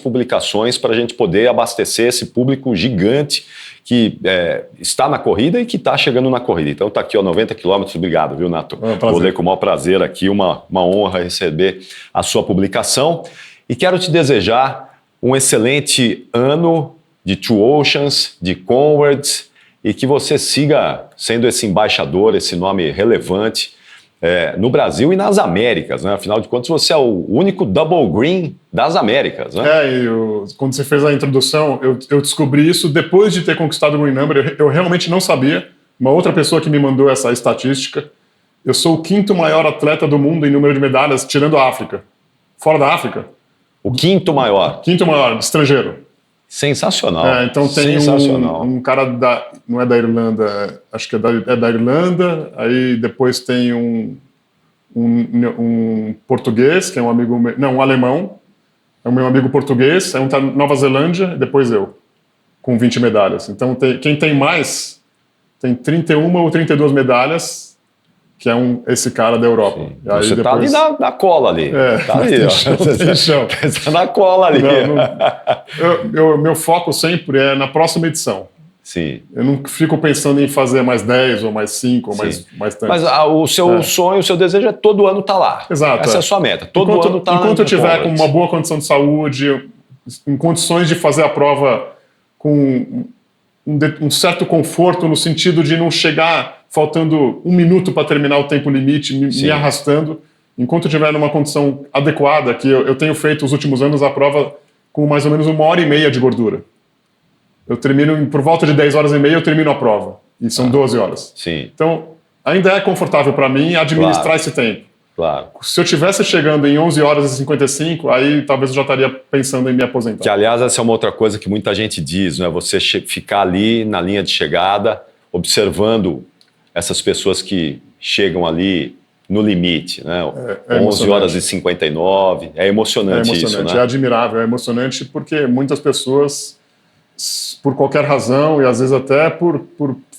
A: publicações para a gente poder abastecer esse público gigante que está na corrida e que está chegando na corrida. Então está aqui, 90 quilômetros. Obrigado, viu, Nato? Vou ler com o maior prazer aqui, uma honra receber a sua publicação. E quero te desejar um excelente ano de Two Oceans, de Comrades, e que você siga sendo esse embaixador, esse nome relevante no Brasil e nas Américas, né? Afinal de contas, você é o único double green das Américas, né?
B: Quando você fez a introdução, eu descobri isso depois de ter conquistado o Green Number. Eu realmente não sabia. Uma outra pessoa que me mandou essa estatística. Eu sou o 5º maior atleta do mundo em número de medalhas, tirando a África. Fora da África.
A: O 5º maior.
B: 5º maior, estrangeiro.
A: Sensacional.
B: Então tem um cara não é da Irlanda, acho que é da Irlanda, aí depois tem um português, que é um amigo meu, um alemão, é o meu amigo português, aí um tá na Nova Zelândia, depois eu, com 20 medalhas. Então quem tem mais, tem 31 ou 32 medalhas, que é esse cara da Europa.
A: E aí você depois... tá ali na cola ali. Tá ali,
B: tem chão.
A: Você tá na cola ali.
B: Meu foco sempre é na próxima edição.
A: Sim.
B: Eu não fico pensando em fazer mais 10 ou mais 5 ou mais tantos.
A: Mas o seu sonho, o seu desejo é todo ano estar lá.
B: Exato.
A: Essa é a sua meta. Todo ano estar lá.
B: Enquanto eu tiver com uma boa condição de saúde, em condições de fazer a prova com um certo conforto, no sentido de não chegar faltando 1 minuto para terminar o tempo limite, me arrastando. Enquanto eu estiver numa condição adequada, que eu tenho feito os últimos anos a prova com mais ou menos 1h30 de gordura. Eu termino, por volta de 10h30, eu termino a prova. E são 12 horas.
A: Sim.
B: Então, ainda é confortável para mim administrar esse tempo.
A: Claro.
B: Se eu estivesse chegando em 11h55, aí talvez eu já estaria pensando em me aposentar.
A: Que, aliás, essa é uma outra coisa que muita gente diz, né? Você ficar ali na linha de chegada, observando essas pessoas que chegam ali no limite, né? 11h59, é emocionante isso, né?
B: É admirável, é emocionante porque muitas pessoas, por qualquer razão, e às vezes até por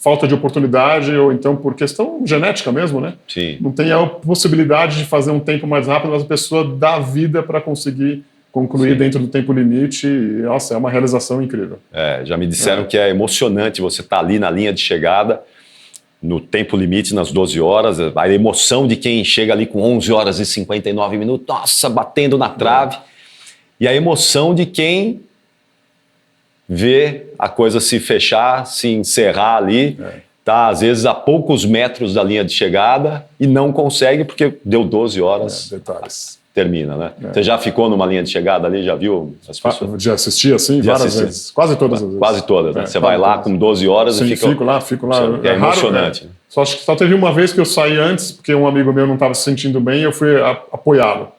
B: falta de oportunidade ou então por questão genética mesmo, né?
A: Sim.
B: Não tem a possibilidade de fazer um tempo mais rápido, mas a pessoa dá vida para conseguir concluir dentro do tempo limite. E, nossa, é uma realização incrível.
A: Já me disseram que é emocionante você estar ali na linha de chegada, no tempo limite, nas 12 horas, a emoção de quem chega ali com 11 horas e 59 minutos, nossa, batendo na trave, e a emoção de quem vê a coisa se fechar, se encerrar ali, tá às vezes a poucos metros da linha de chegada e não consegue porque deu 12 horas,
B: Detalhes.
A: termina, né? Você já ficou numa linha de chegada ali, já viu as pessoas?
B: Já assisti assim várias vezes, quase todas as vezes.
A: Quase todas, né? Você vai lá com 12 horas
B: Sim,
A: e fica...
B: fico lá.
A: É emocionante.
B: Raro, Só teve uma vez que eu saí antes, porque um amigo meu não estava se sentindo bem e eu fui apoiá-lo.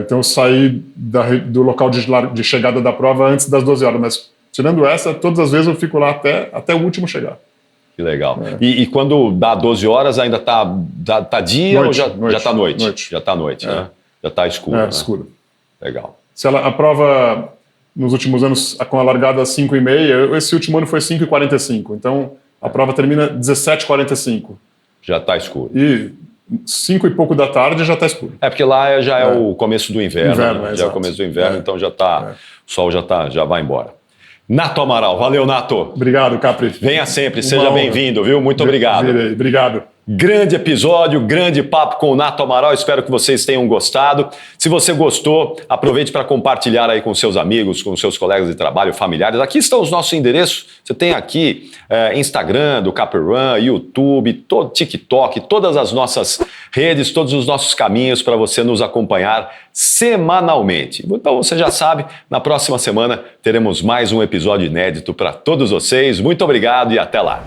B: Então eu saí do local de chegada da prova antes das 12 horas, mas tirando essa, todas as vezes eu fico lá até o último chegar.
A: Que legal. E quando dá 12 horas ainda tá dia
B: noite,
A: ou já tá noite?
B: Noite.
A: Já tá noite, né? Já tá escuro, né?
B: Escuro.
A: Legal.
B: A prova, nos últimos anos, com a largada às 5h30, esse último ano foi 5h45. Então, a prova termina 17h45.
A: Já tá escuro.
B: E 5 e pouco da tarde já está escuro.
A: Porque lá já é o começo do inverno. Né? Já é o
B: exato.
A: começo do inverno, então já tá... O sol já vai embora. Nato Amaral, valeu, Nato.
B: Obrigado, Capri.
A: Venha sempre, seja bem-vindo, viu? Muito obrigado.
B: Obrigado.
A: Grande episódio, grande papo com o Nato Amaral, espero que vocês tenham gostado. Se você gostou, aproveite para compartilhar aí com seus amigos, com seus colegas de trabalho, familiares. Aqui estão os nossos endereços, você tem aqui Instagram do Capri Run, YouTube, TikTok, todas as nossas redes, todos os nossos caminhos para você nos acompanhar semanalmente. Então você já sabe, na próxima semana teremos mais um episódio inédito para todos vocês. Muito obrigado e até lá.